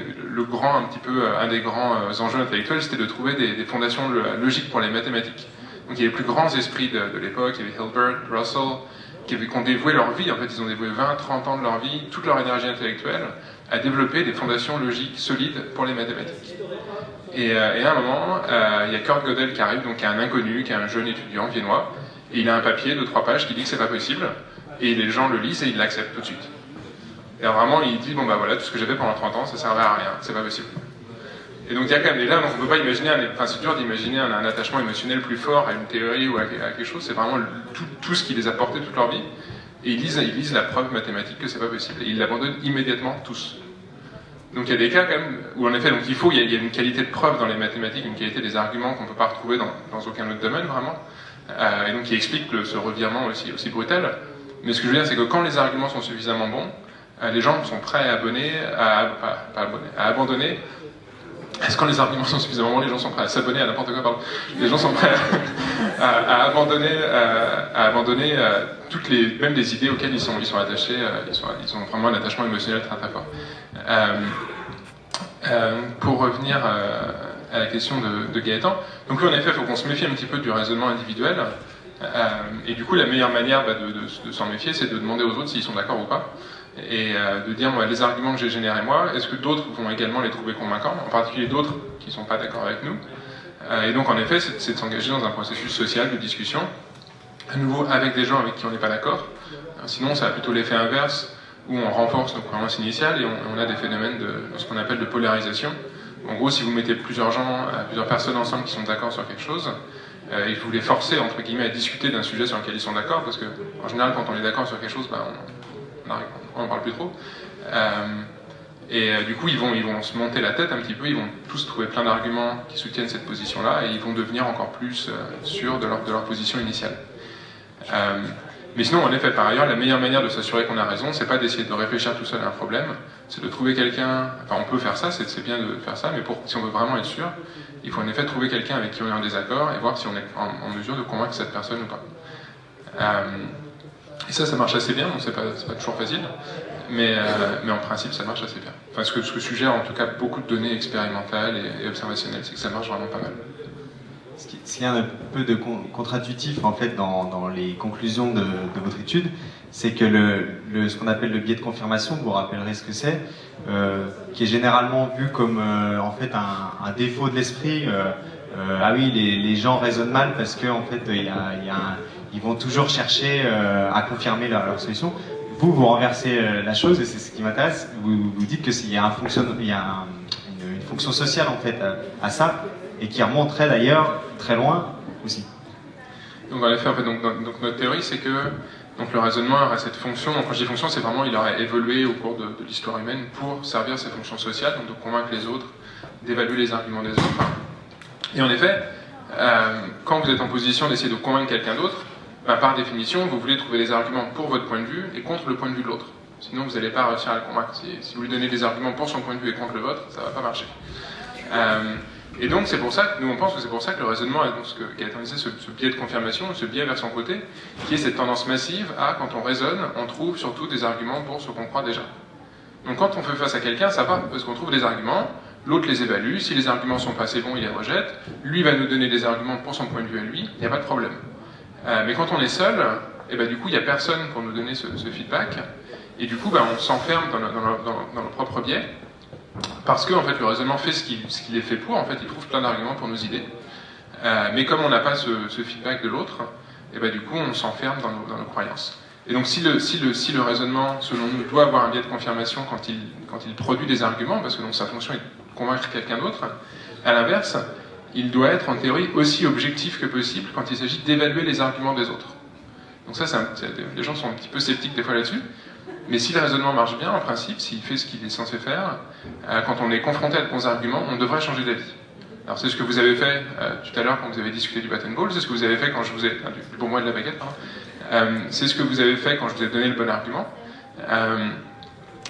un des grands enjeux intellectuels, c'était de trouver des fondations logiques pour les mathématiques. Donc il y a les plus grands esprits de l'époque, il y avait Hilbert, Russell, qui ont dévoué leur vie, en fait ils ont dévoué 20-30 ans de leur vie, toute leur énergie intellectuelle, à développer des fondations logiques solides pour les mathématiques. Et à un moment, il y a Kurt Gödel qui arrive, donc qui est un inconnu, qui est un jeune étudiant viennois, et il a un papier de 3 pages qui dit que c'est pas possible, et les gens le lisent et ils l'acceptent tout de suite. Et alors vraiment, il dit, bon bah voilà, tout ce que j'ai fait pendant 30 ans, ça servait à rien, c'est pas possible. Et donc il y a quand même, et là on ne peut pas imaginer, c'est dur d'imaginer un attachement émotionnel plus fort à une théorie ou à quelque chose, c'est vraiment tout ce qui les a portés toute leur vie, et ils lisent la preuve mathématique que c'est pas possible, et ils l'abandonnent immédiatement tous. Donc il y a des cas quand même où en effet, donc il y a une qualité de preuve dans les mathématiques, une qualité des arguments qu'on ne peut pas retrouver dans aucun autre domaine vraiment, et donc qui explique ce revirement aussi brutal. Mais ce que je veux dire, c'est que quand les arguments sont suffisamment bons, les gens sont prêts à abandonner. Est-ce quand les arguments sont suffisamment bons, les gens sont prêts à s'abonner à n'importe quoi, pardon. Les gens sont prêts à abandonner toutes même des idées auxquelles ils sont attachés, ils ont vraiment un attachement émotionnel très très fort. Pour revenir à la question de Gaëtan, donc oui, en effet, il faut qu'on se méfie un petit peu du raisonnement individuel, et du coup, la meilleure manière de s'en méfier, c'est de demander aux autres s'ils sont d'accord ou pas, et de dire, moi, les arguments que j'ai générés moi, est-ce que d'autres vont également les trouver convaincants, en particulier d'autres qui ne sont pas d'accord avec nous. Et donc, en effet, c'est de s'engager dans un processus social de discussion, à nouveau avec des gens avec qui on n'est pas d'accord. Sinon, ça a plutôt l'effet inverse, où on renforce nos croyances initiales et on a des phénomènes de ce qu'on appelle de polarisation. En gros, si vous mettez plusieurs personnes ensemble qui sont d'accord sur quelque chose, et que vous les forcez, entre guillemets, à discuter d'un sujet sur lequel ils sont d'accord, parce que, en général, quand on est d'accord sur quelque chose, on n'en parle plus trop. Du coup, ils vont se monter la tête un petit peu, ils vont tous trouver plein d'arguments qui soutiennent cette position-là, et ils vont devenir encore plus sûrs de leur position initiale. Mais sinon, en effet, par ailleurs, la meilleure manière de s'assurer qu'on a raison, c'est pas d'essayer de réfléchir tout seul à un problème, c'est de trouver quelqu'un. Enfin, on peut faire ça, c'est bien de faire ça, mais si on veut vraiment être sûr, il faut en effet trouver quelqu'un avec qui on est en désaccord et voir si on est en mesure de convaincre cette personne ou pas. Et ça marche assez bien, donc c'est pas toujours facile, mais en principe, ça marche assez bien. Enfin, ce que suggère en tout cas beaucoup de données expérimentales et observationnelles, c'est que ça marche vraiment pas mal. Ce qui est un peu de contre-intuitif en fait dans les conclusions de votre étude, c'est que ce qu'on appelle le biais de confirmation, vous vous rappellerez ce que c'est, qui est généralement vu comme en fait un défaut de l'esprit. Ah oui, les gens raisonnent mal parce que en fait ils vont toujours chercher à confirmer leur solution. Vous renversez la chose et c'est ce qui m'intéresse. Vous dites qu'il y a une fonction sociale en fait à ça, et qui remonterait d'ailleurs très loin aussi. Donc en effet, donc notre théorie, c'est que donc le raisonnement aurait cette fonction. Donc quand je dis fonction, c'est vraiment il aurait évolué au cours de l'histoire humaine pour servir ces fonctions sociales, donc de convaincre les autres, d'évaluer les arguments des autres. Et en effet, quand vous êtes en position d'essayer de convaincre quelqu'un d'autre, par définition, vous voulez trouver des arguments pour votre point de vue et contre le point de vue de l'autre. Sinon, vous n'allez pas réussir à le convaincre. Si vous lui donnez des arguments pour son point de vue et contre le vôtre, ça ne va pas marcher. Et donc c'est pour ça que nous on pense que c'est pour ça que le raisonnement est donc ce que Gaëtan disait, ce biais de confirmation, ce biais vers son côté, qui est cette tendance massive à, quand on raisonne, on trouve surtout des arguments pour ce qu'on croit déjà. Donc quand on fait face à quelqu'un, ça va parce qu'on trouve des arguments, l'autre les évalue, si les arguments sont pas assez bons, il les rejette, lui va nous donner des arguments pour son point de vue à lui, il n'y a pas de problème. Mais quand on est seul, et du coup il n'y a personne pour nous donner ce feedback, et du coup on s'enferme dans nos propres biais, parce que en fait, le raisonnement fait ce qu'il est fait pour, en fait, il trouve plein d'arguments pour nos idées. Mais comme on n'a pas ce feedback de l'autre, et du coup, on s'enferme dans nos croyances. Et donc, si le raisonnement, selon nous, doit avoir un biais de confirmation quand il produit des arguments, parce que donc, sa fonction est de convaincre quelqu'un d'autre, à l'inverse, il doit être, en théorie, aussi objectif que possible quand il s'agit d'évaluer les arguments des autres. Donc ça, les gens sont un petit peu sceptiques des fois là-dessus. Mais si le raisonnement marche bien, en principe, s'il fait ce qu'il est censé faire, quand on est confronté à de bons arguments, on devrait changer d'avis. Alors c'est ce que vous avez fait tout à l'heure quand vous avez discuté du bat and ball, c'est ce que vous avez fait quand je vous ai... du bon mois de la baguette, pardon. C'est ce que vous avez fait quand je vous ai donné le bon argument.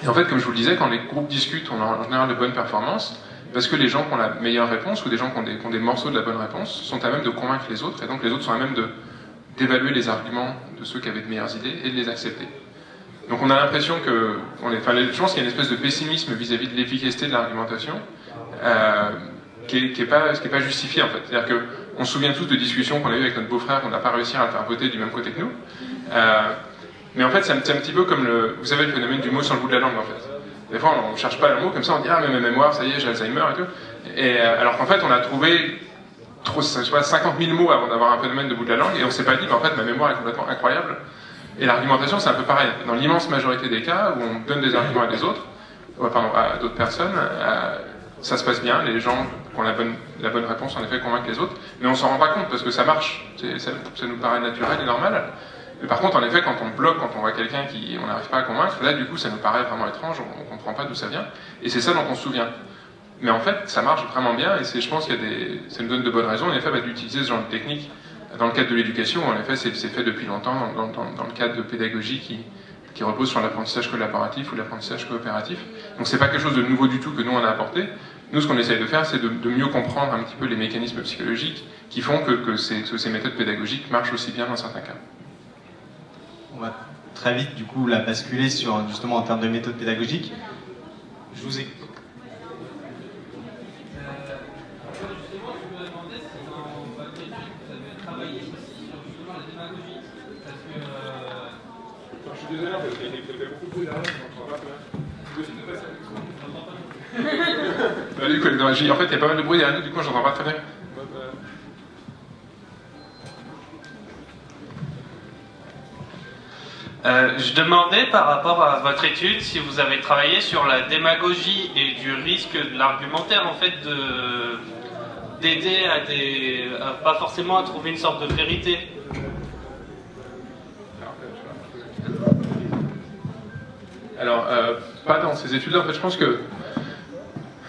Et en fait, comme je vous le disais, quand les groupes discutent, on a en général de bonnes performances, parce que les gens qui ont la meilleure réponse, ou des gens qui ont des morceaux de la bonne réponse, sont à même de convaincre les autres, et donc les autres sont à même d'évaluer les arguments de ceux qui avaient de meilleures idées et de les accepter. Donc on a l'impression que, je pense qu'il y a une espèce de pessimisme vis-à-vis de l'efficacité de l'argumentation qui est pas justifié en fait. C'est-à-dire qu'on se souvient tous de discussions qu'on a eues avec notre beau-frère, qu'on n'a pas réussi à le faire voter du même côté que nous. Mais en fait c'est un petit peu comme vous savez le phénomène du mot sur le bout de la langue en fait. Des fois on ne cherche pas le mot, comme ça on dit ah mais ma mémoire, ça y est, j'ai Alzheimer et tout. Et alors qu'en fait on a trouvé 50 000 mots avant d'avoir un phénomène de bout de la langue et on s'est pas dit en fait ma mémoire est complètement incroyable. Et l'argumentation, c'est un peu pareil. Dans l'immense majorité des cas où on donne des arguments à d'autres personnes, ça se passe bien, les gens qui ont la bonne réponse, en effet, convainquent les autres, mais on s'en rend pas compte parce que ça marche, ça nous paraît naturel et normal. Mais par contre, en effet, quand on bloque, quand on voit quelqu'un on n'arrive pas à convaincre, là, du coup, ça nous paraît vraiment étrange, on ne comprend pas d'où ça vient, et c'est ça dont on se souvient. Mais en fait, ça marche vraiment bien, et je pense qu'il y a ça nous donne de bonnes raisons, en effet, d'utiliser ce genre de technique dans le cadre de l'éducation. En effet, c'est fait depuis longtemps dans le cadre de pédagogie qui repose sur l'apprentissage collaboratif ou l'apprentissage coopératif. Donc c'est pas quelque chose de nouveau du tout que nous on a apporté. Nous, ce qu'on essaye de faire, c'est de mieux comprendre un petit peu les mécanismes psychologiques qui font que ces méthodes pédagogiques marchent aussi bien dans certains cas. On va très vite, du coup, la basculer sur, justement, en termes de méthode pédagogique. Je vous écoute. Justement, je me demandais si dans votre étude, vous avez travaillé aussi sur justement la démagogie. Parce que... Je suis désolé, parce qu'il y a beaucoup de bruit derrière, je n'entends pas bien. Du coup, en fait, il y a pas mal de bruit derrière nous, du coup, je n'entends pas très bien. Je demandais par rapport à votre étude si vous avez travaillé sur la démagogie et du risque de l'argumentaire, en fait, d'aider pas forcément à trouver une sorte de vérité. Alors, pas dans ces études-là, en fait, je pense que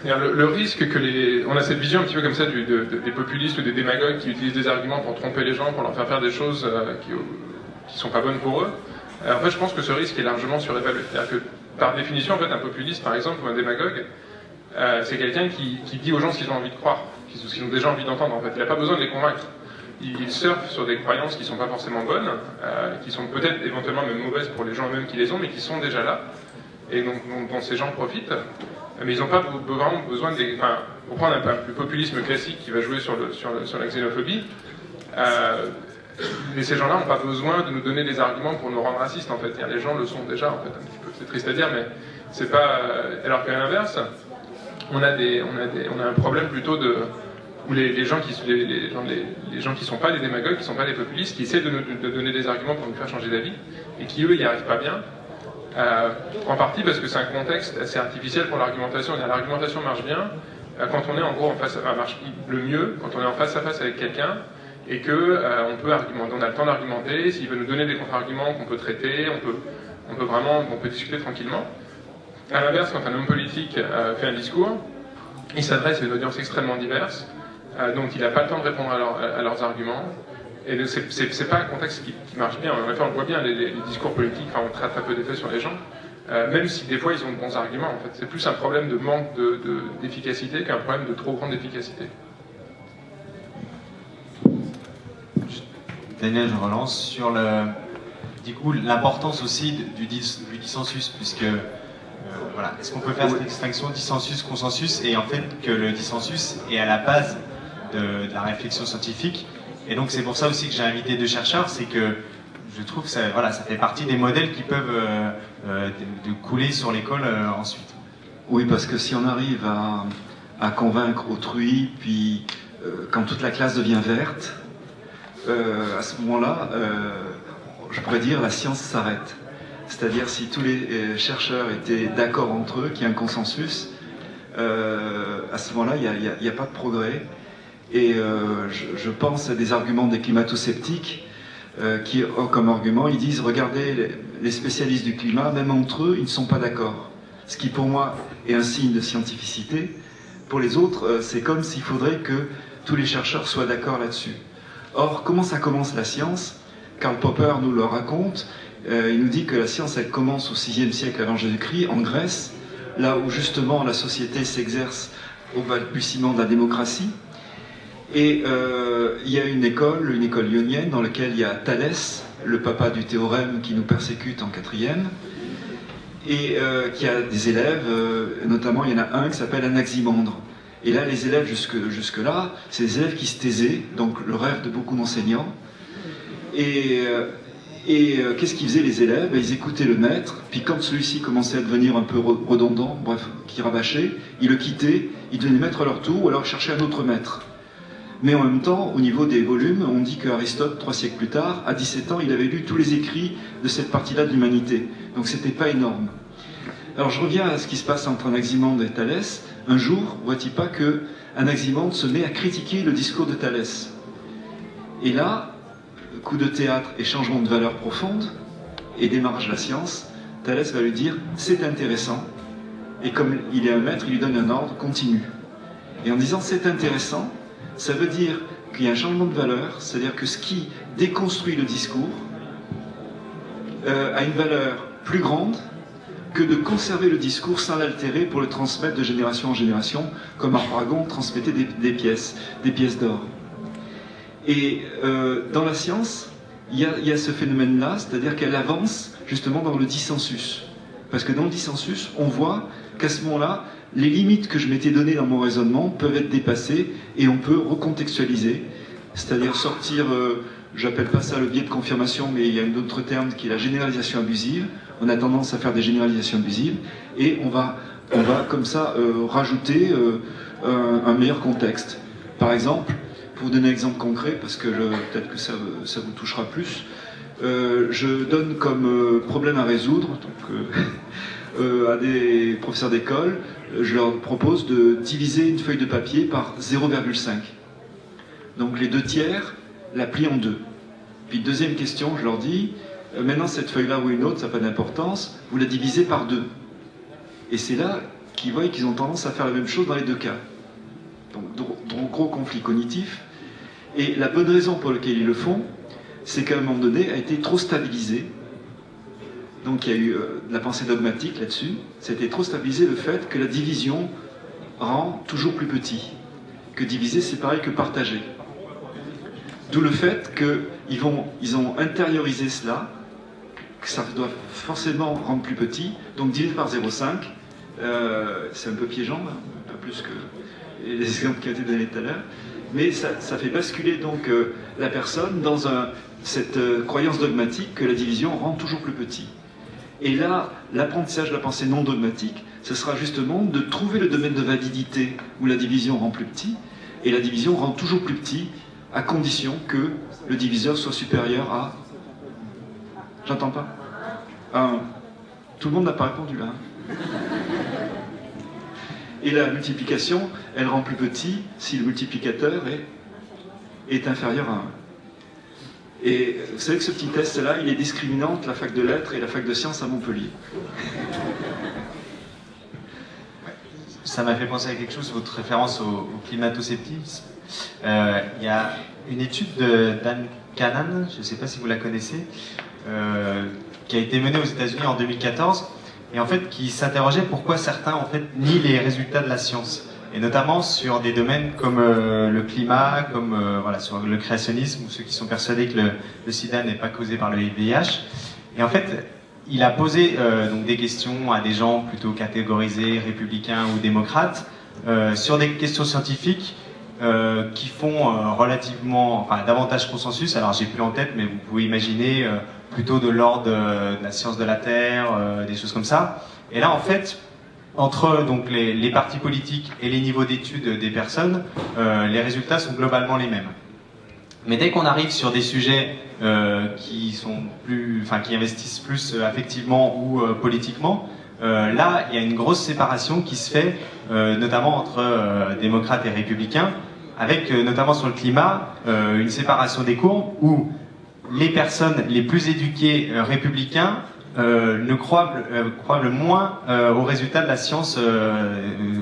le risque que on a cette vision un petit peu comme ça des populistes ou des démagogues qui utilisent des arguments pour tromper les gens, pour leur faire des choses qui sont pas bonnes pour eux. En fait, je pense que ce risque est largement surévalué. C'est-à-dire que, par définition, en fait, un populiste, par exemple, ou un démagogue, c'est quelqu'un qui dit aux gens ce qu'ils ont envie de croire, ce qu'ils ont déjà envie d'entendre, en fait. Il n'a pas besoin de les convaincre. Il surfe sur des croyances qui ne sont pas forcément bonnes, qui sont peut-être éventuellement même mauvaises pour les gens eux-mêmes qui les ont, mais qui sont déjà là, et dont ces gens profitent. Mais ils n'ont pas vraiment besoin pour prendre un peu le populisme classique qui va jouer sur la xénophobie, ces gens-là n'ont pas besoin de nous donner des arguments pour nous rendre racistes, en fait. Les gens le sont déjà, en fait, un petit peu. C'est triste à dire, mais c'est pas... Alors qu'à l'inverse, on a un problème plutôt où les gens qui sont pas des démagogues, qui sont pas des populistes, qui essaient de donner des arguments pour nous faire changer d'avis, et qui, eux, n'y arrivent pas bien. En partie parce que c'est un contexte assez artificiel pour l'argumentation. L'argumentation marche bien quand on est en gros marche le mieux quand on est en face à face avec quelqu'un et que on peut argumenter, on a le temps d'argumenter. S'il veut nous donner des contre-arguments qu'on peut traiter, on peut discuter tranquillement. À l'inverse, quand un homme politique fait un discours, il s'adresse à une audience extrêmement diverse, donc il n'a pas le temps de répondre à leurs arguments. Et c'est pas un contexte qui marche bien. En effet, on voit bien les discours politiques, on traite un peu d'effet sur les gens, même si des fois ils ont de bons arguments. En fait, c'est plus un problème de manque d'efficacité qu'un problème de trop grande efficacité. Daniel, je relance sur l'importance aussi du dissensus, puisque voilà, est-ce qu'on peut faire cette distinction dissensus-consensus, et en fait que le dissensus est à la base de la réflexion scientifique. Et donc c'est pour ça aussi que j'ai invité deux chercheurs, c'est que je trouve que ça fait partie des modèles qui peuvent de couler sur l'école ensuite. Oui, parce que si on arrive à convaincre autrui, puis quand toute la classe devient verte, à ce moment-là, je pourrais dire la science s'arrête. C'est-à-dire si tous les chercheurs étaient d'accord entre eux, qu'il y a un consensus, à ce moment-là, il n'y a pas de progrès. Et je pense à des arguments des climato-sceptiques qui ont comme argument, ils disent, regardez, les spécialistes du climat, même entre eux, ils ne sont pas d'accord. Ce qui pour moi est un signe de scientificité. Pour les autres, c'est comme s'il faudrait que tous les chercheurs soient d'accord là-dessus. Or, comment ça commence la science? Karl Popper nous le raconte. Il nous dit que la science, elle commence au VIe siècle avant Jésus-Christ, en Grèce, là où justement la société s'exerce au balbutiement de la démocratie. Et il y a une école ionienne, dans laquelle il y a Thalès, le papa du théorème qui nous persécute en 4e, et qui a des élèves, notamment il y en a un qui s'appelle Anaximandre. Et là, les élèves jusque-là, c'est des élèves qui se taisaient, donc le rêve de beaucoup d'enseignants. Et qu'est-ce qu'ils faisaient les élèves? Ils écoutaient le maître, puis quand celui-ci commençait à devenir un peu redondant, bref, qui rabâchait, ils le quittaient, ils devenaient maître à leur tour, ou alors cherchaient un autre maître. Mais en même temps, au niveau des volumes, on dit qu'Aristote, 3 siècles plus tard, à 17 ans, il avait lu tous les écrits de cette partie-là de l'humanité. Donc c'était pas énorme. Alors je reviens à ce qui se passe entre Anaximandre et Thalès. Un jour, voit-il pas que Anaximandre se met à critiquer le discours de Thalès. Et là, coup de théâtre et changement de valeur profonde, et démarrage de la science, Thalès va lui dire c'est intéressant, et comme il est un maître, il lui donne un ordre continu. Et en disant c'est intéressant, ça veut dire qu'il y a un changement de valeur, c'est-à-dire que ce qui déconstruit le discours a une valeur plus grande que de conserver le discours sans l'altérer pour le transmettre de génération en génération, comme Aragon transmettait des pièces d'or. Et dans la science, il y a ce phénomène-là, c'est-à-dire qu'elle avance justement dans le dissensus. Parce que dans le dissensus, on voit qu'à ce moment-là, les limites que je m'étais données dans mon raisonnement peuvent être dépassées et on peut recontextualiser, c'est-à-dire sortir, j'appelle pas ça le biais de confirmation, mais il y a un autre terme qui est la généralisation abusive. On a tendance à faire des généralisations abusives et on va comme ça rajouter un meilleur contexte. Par exemple, pour vous donner un exemple concret, parce que peut-être que ça vous touchera plus, je donne comme problème à résoudre donc, à des professeurs d'école, je leur propose de diviser une feuille de papier par 0,5. Donc les 2/3, la plie en deux. Puis deuxième question, je leur dis, maintenant cette feuille-là ou une autre, ça n'a pas d'importance, vous la divisez par 2. Et c'est là qu'ils voient qu'ils ont tendance à faire la même chose dans les deux cas. Donc gros conflit cognitif. Et la bonne raison pour laquelle ils le font, c'est qu'à un moment donné, a été trop stabilisé. Donc il y a eu de la pensée dogmatique là-dessus. Ça a été trop stabilisé le fait que la division rend toujours plus petit. Que diviser, c'est pareil que partager. D'où le fait qu'ils ont intériorisé cela, que ça doit forcément rendre plus petit. Donc diviser par 0,5, c'est un peu piégeant, hein, pas plus que les exemples qui ont été donnés tout à l'heure. Mais ça fait basculer donc la personne dans cette croyance dogmatique que la division rend toujours plus petit. Et là, l'apprentissage de la pensée non dogmatique, ce sera justement de trouver le domaine de validité où la division rend plus petit, et la division rend toujours plus petit à condition que le diviseur soit supérieur à... J'entends pas. À 1. Tout le monde n'a pas répondu là. Et la multiplication, elle rend plus petit si le multiplicateur est inférieur à 1. Et vous savez que ce petit test-là, il est discriminant entre la fac de lettres et la fac de sciences à Montpellier. Ça m'a fait penser à quelque chose, votre référence au climato-scepticisme. Il y a une étude d'Anne Cannan, je ne sais pas si vous la connaissez, qui a été menée aux États-Unis en 2014, et en fait qui s'interrogeait pourquoi certains en fait nient les résultats de la science, et notamment sur des domaines comme le climat, comme voilà, sur le créationnisme, ou ceux qui sont persuadés que le sida n'est pas causé par le VIH. Et en fait, il a posé donc des questions à des gens plutôt catégorisés, républicains ou démocrates, sur des questions scientifiques qui font relativement, enfin davantage consensus. Alors j'ai plus en tête, mais vous pouvez imaginer plutôt de l'ordre de la science de la Terre, des choses comme ça. Et là en fait, entre donc les partis politiques et les niveaux d'études des personnes, les résultats sont globalement les mêmes. Mais dès qu'on arrive sur des sujets qui sont plus, enfin qui investissent plus affectivement ou politiquement, là il y a une grosse séparation qui se fait, notamment entre démocrates et républicains, avec notamment sur le climat une séparation des courbes où les personnes les plus éduquées républicains croient le moins aux résultats de la science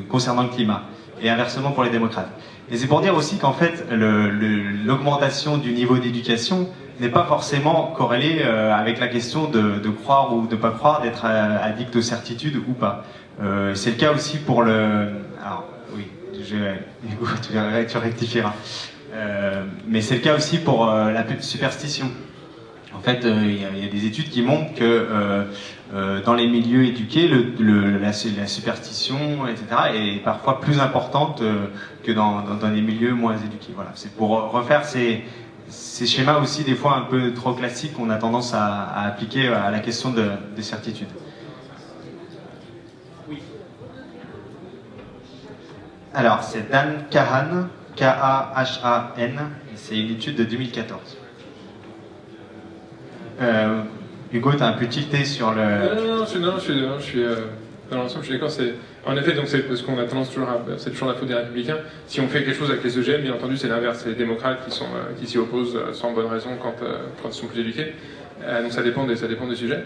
concernant le climat, et inversement pour les démocrates. Et c'est pour dire aussi qu'en fait, l'augmentation du niveau d'éducation n'est pas forcément corrélée avec la question de croire ou de ne pas croire, d'être addict aux certitudes ou pas. C'est le cas aussi pour le... Alors, oui, Hugo, tu rectifieras. Mais c'est le cas aussi pour la superstition. En fait, il y a des études qui montrent que dans les milieux éduqués, la superstition, etc., est parfois plus importante que dans les milieux moins éduqués. Voilà. C'est pour refaire ces schémas aussi, des fois un peu trop classiques, qu'on a tendance à appliquer à la question des certitudes. Oui. Alors, c'est Dan Kahan, K-A-H-A-N, et c'est une étude de 2014. Hugo, tu as un peu tilté sur le... Non, je suis Dans l'ensemble, je suis d'accord. En effet, donc c'est parce qu'on a tendance toujours c'est toujours la faute des républicains. Si on fait quelque chose avec les EGM, bien entendu, c'est l'inverse. C'est les démocrates qui s'y opposent sans bonne raison quand ils sont plus éduqués. Donc ça dépend des sujets.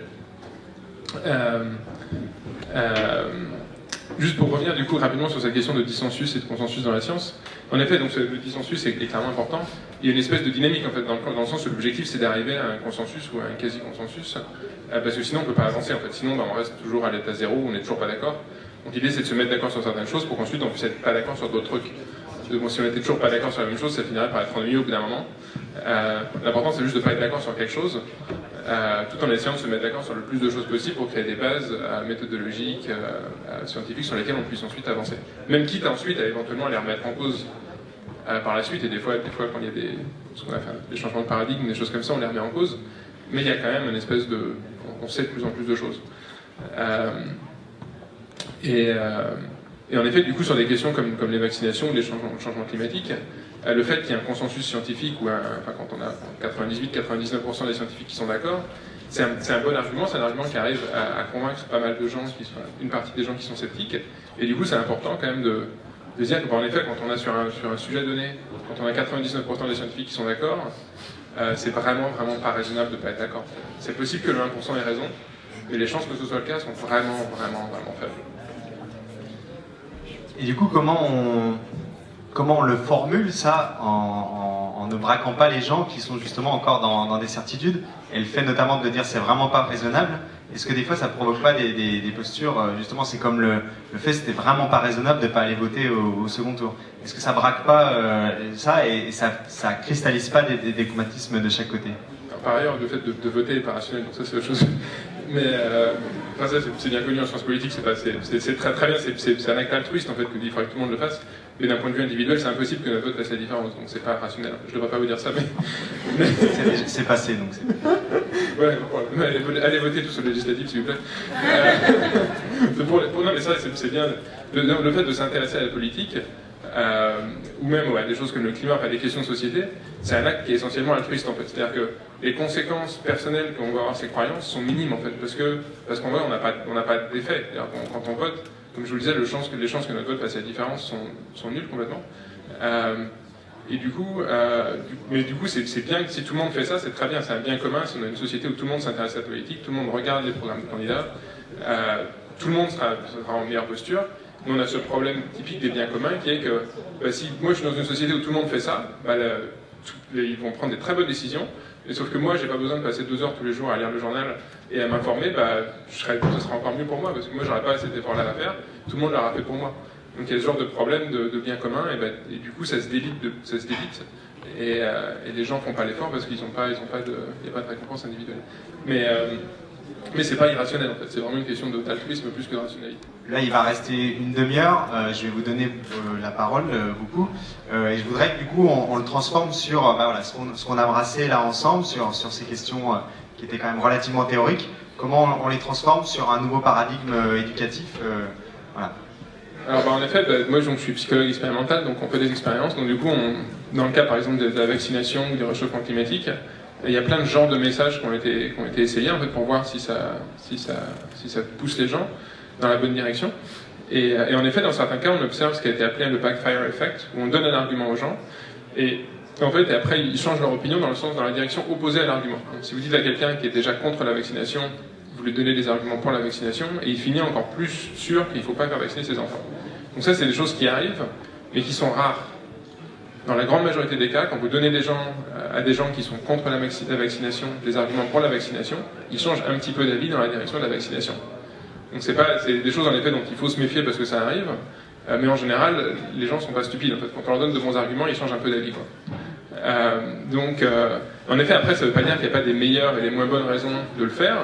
Juste pour revenir du coup rapidement sur cette question de dissensus et de consensus dans la science. En effet, donc le dissensus est clairement important. Il y a une espèce de dynamique en fait dans le sens où l'objectif c'est d'arriver à un consensus ou à un quasi-consensus, parce que sinon on peut pas avancer en fait. Sinon on reste toujours à l'état zéro, on n'est toujours pas d'accord. Donc l'idée c'est de se mettre d'accord sur certaines choses pour qu'ensuite on puisse être pas d'accord sur d'autres trucs. Bon, si on était toujours pas d'accord sur la même chose, ça finirait par être ennuyeux au bout d'un moment. L'important c'est juste de pas être d'accord sur quelque chose, tout en essayant de se mettre d'accord sur le plus de choses possible pour créer des bases méthodologiques, scientifiques sur lesquelles on puisse ensuite avancer. Même quitte ensuite à éventuellement les remettre en cause par la suite, et des fois quand il y a ce qu'on a fait, des changements de paradigme, des choses comme ça, on les remet en cause, mais il y a quand même une espèce de... on sait de plus en plus de choses. Et en effet, du coup, sur des questions comme les vaccinations ou les changements climatiques, le fait qu'il y ait un consensus scientifique, quand on a 98-99% des scientifiques qui sont d'accord, c'est un bon argument, c'est un argument qui arrive à convaincre pas mal de gens, une partie des gens qui sont sceptiques, et du coup c'est important quand même de dire que, en effet, quand on a sur un sujet donné, quand on a 99% des scientifiques qui sont d'accord, c'est vraiment pas raisonnable de ne pas être d'accord. C'est possible que le 1% ait raison, mais les chances que ce soit le cas sont vraiment faibles. Et du coup, comment on le formule ça en ne braquant pas les gens qui sont justement encore dans des certitudes, et le fait notamment de dire c'est vraiment pas raisonnable, est-ce que des fois ça provoque pas des postures, justement c'est comme le fait c'était vraiment pas raisonnable de pas aller voter au second tour, est-ce que ça braque pas ça et ça cristallise pas des dogmatismes de chaque côté? Alors, par ailleurs, le fait de voter est pas rationnel, donc ça c'est autre chose. Mais ça c'est bien connu en sciences politiques, c'est très bien, c'est un acte altruiste en fait que il faudrait que tout le monde le fasse. Mais d'un point de vue individuel, c'est impossible que notre vote fasse la différence, donc c'est pas rationnel. Je ne devrais pas vous dire ça, mais... c'est passé, donc c'est... Ouais, allez voter tous sur le législatif, s'il vous plaît. Non, mais ça, c'est bien. Le fait de s'intéresser à la politique, ou même des choses comme le climat, enfin des questions de société, c'est un acte qui est essentiellement altruiste, en fait. C'est-à-dire que les conséquences personnelles qu'on va avoir ces croyances sont minimes, en fait, parce qu'en vrai, on n'a pas d'effet. Quand on vote, comme je vous le disais, les chances que notre vote fasse la différence sont nulles complètement. Et du coup, c'est bien que si tout le monde fait ça, c'est très bien, c'est un bien commun. Si on a une société où tout le monde s'intéresse à la politique, tout le monde regarde les programmes de candidats, tout le monde sera en meilleure posture. Mais on a ce problème typique des biens communs qui est que si moi je suis dans une société où tout le monde fait ça, ils vont prendre des très bonnes décisions. Et sauf que moi, j'ai pas besoin de passer 2 heures tous les jours à lire le journal et à m'informer, ce sera encore mieux pour moi, parce que moi, j'aurais pas cet effort-là à faire, tout le monde l'aura fait pour moi. Donc il y a ce genre de problème de bien commun, et du coup, ça se délite, et les gens font pas l'effort parce qu'ils n'y a pas de récompense individuelle. Mais c'est pas irrationnel, en fait, c'est vraiment une question d'altruisme plus que de rationalité. Là, il va rester une demi-heure, je vais vous donner la parole, beaucoup, et je voudrais que du coup on le transforme sur ce qu'on a brassé là ensemble, sur ces questions qui étaient quand même relativement théoriques, comment on les transforme sur un nouveau paradigme éducatif, voilà. Alors en effet, moi je suis psychologue expérimental, donc on fait des expériences, donc du coup, dans le cas par exemple de la vaccination ou du réchauffement climatique, il y a plein de genres de messages qui ont été essayés en fait pour voir si ça pousse les gens dans la bonne direction. Et en effet, dans certains cas, on observe ce qui a été appelé le backfire effect, où on donne un argument aux gens, et en fait, après, ils changent leur opinion dans la direction opposée à l'argument. Donc si vous dites à quelqu'un qui est déjà contre la vaccination, vous lui donnez des arguments pour la vaccination, et il finit encore plus sûr qu'il ne faut pas faire vacciner ses enfants. Donc ça, c'est des choses qui arrivent, mais qui sont rares. Dans la grande majorité des cas, quand vous donnez à des gens qui sont contre la vaccination des arguments pour la vaccination, ils changent un petit peu d'avis dans la direction de la vaccination. Donc c'est des choses en effet dont il faut se méfier parce que ça arrive, mais en général, les gens ne sont pas stupides. En fait, quand on leur donne de bons arguments, ils changent un peu d'avis, donc, en effet, après, ça ne veut pas dire qu'il n'y a pas des meilleures et des moins bonnes raisons de le faire.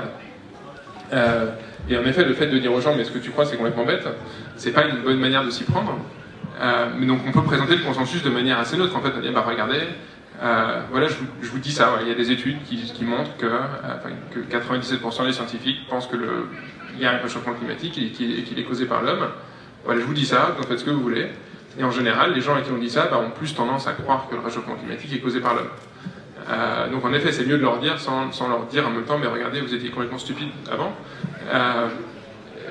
Et en effet, le fait de dire aux gens, mais ce que tu crois, c'est complètement bête, c'est pas une bonne manière de s'y prendre. Mais donc on peut présenter le consensus de manière assez neutre. En fait, on dit, regardez, voilà, je vous dis ça, il y a des études qui montrent que 97% des scientifiques pensent qu'il y a un réchauffement climatique et qu'il est causé par l'homme. Voilà, je vous dis ça, vous faites ce que vous voulez. Et en général, les gens à qui on dit ça ont plus tendance à croire que le réchauffement climatique est causé par l'homme. Donc en effet, c'est mieux de leur dire sans leur dire en même temps, mais regardez, vous étiez complètement stupide avant.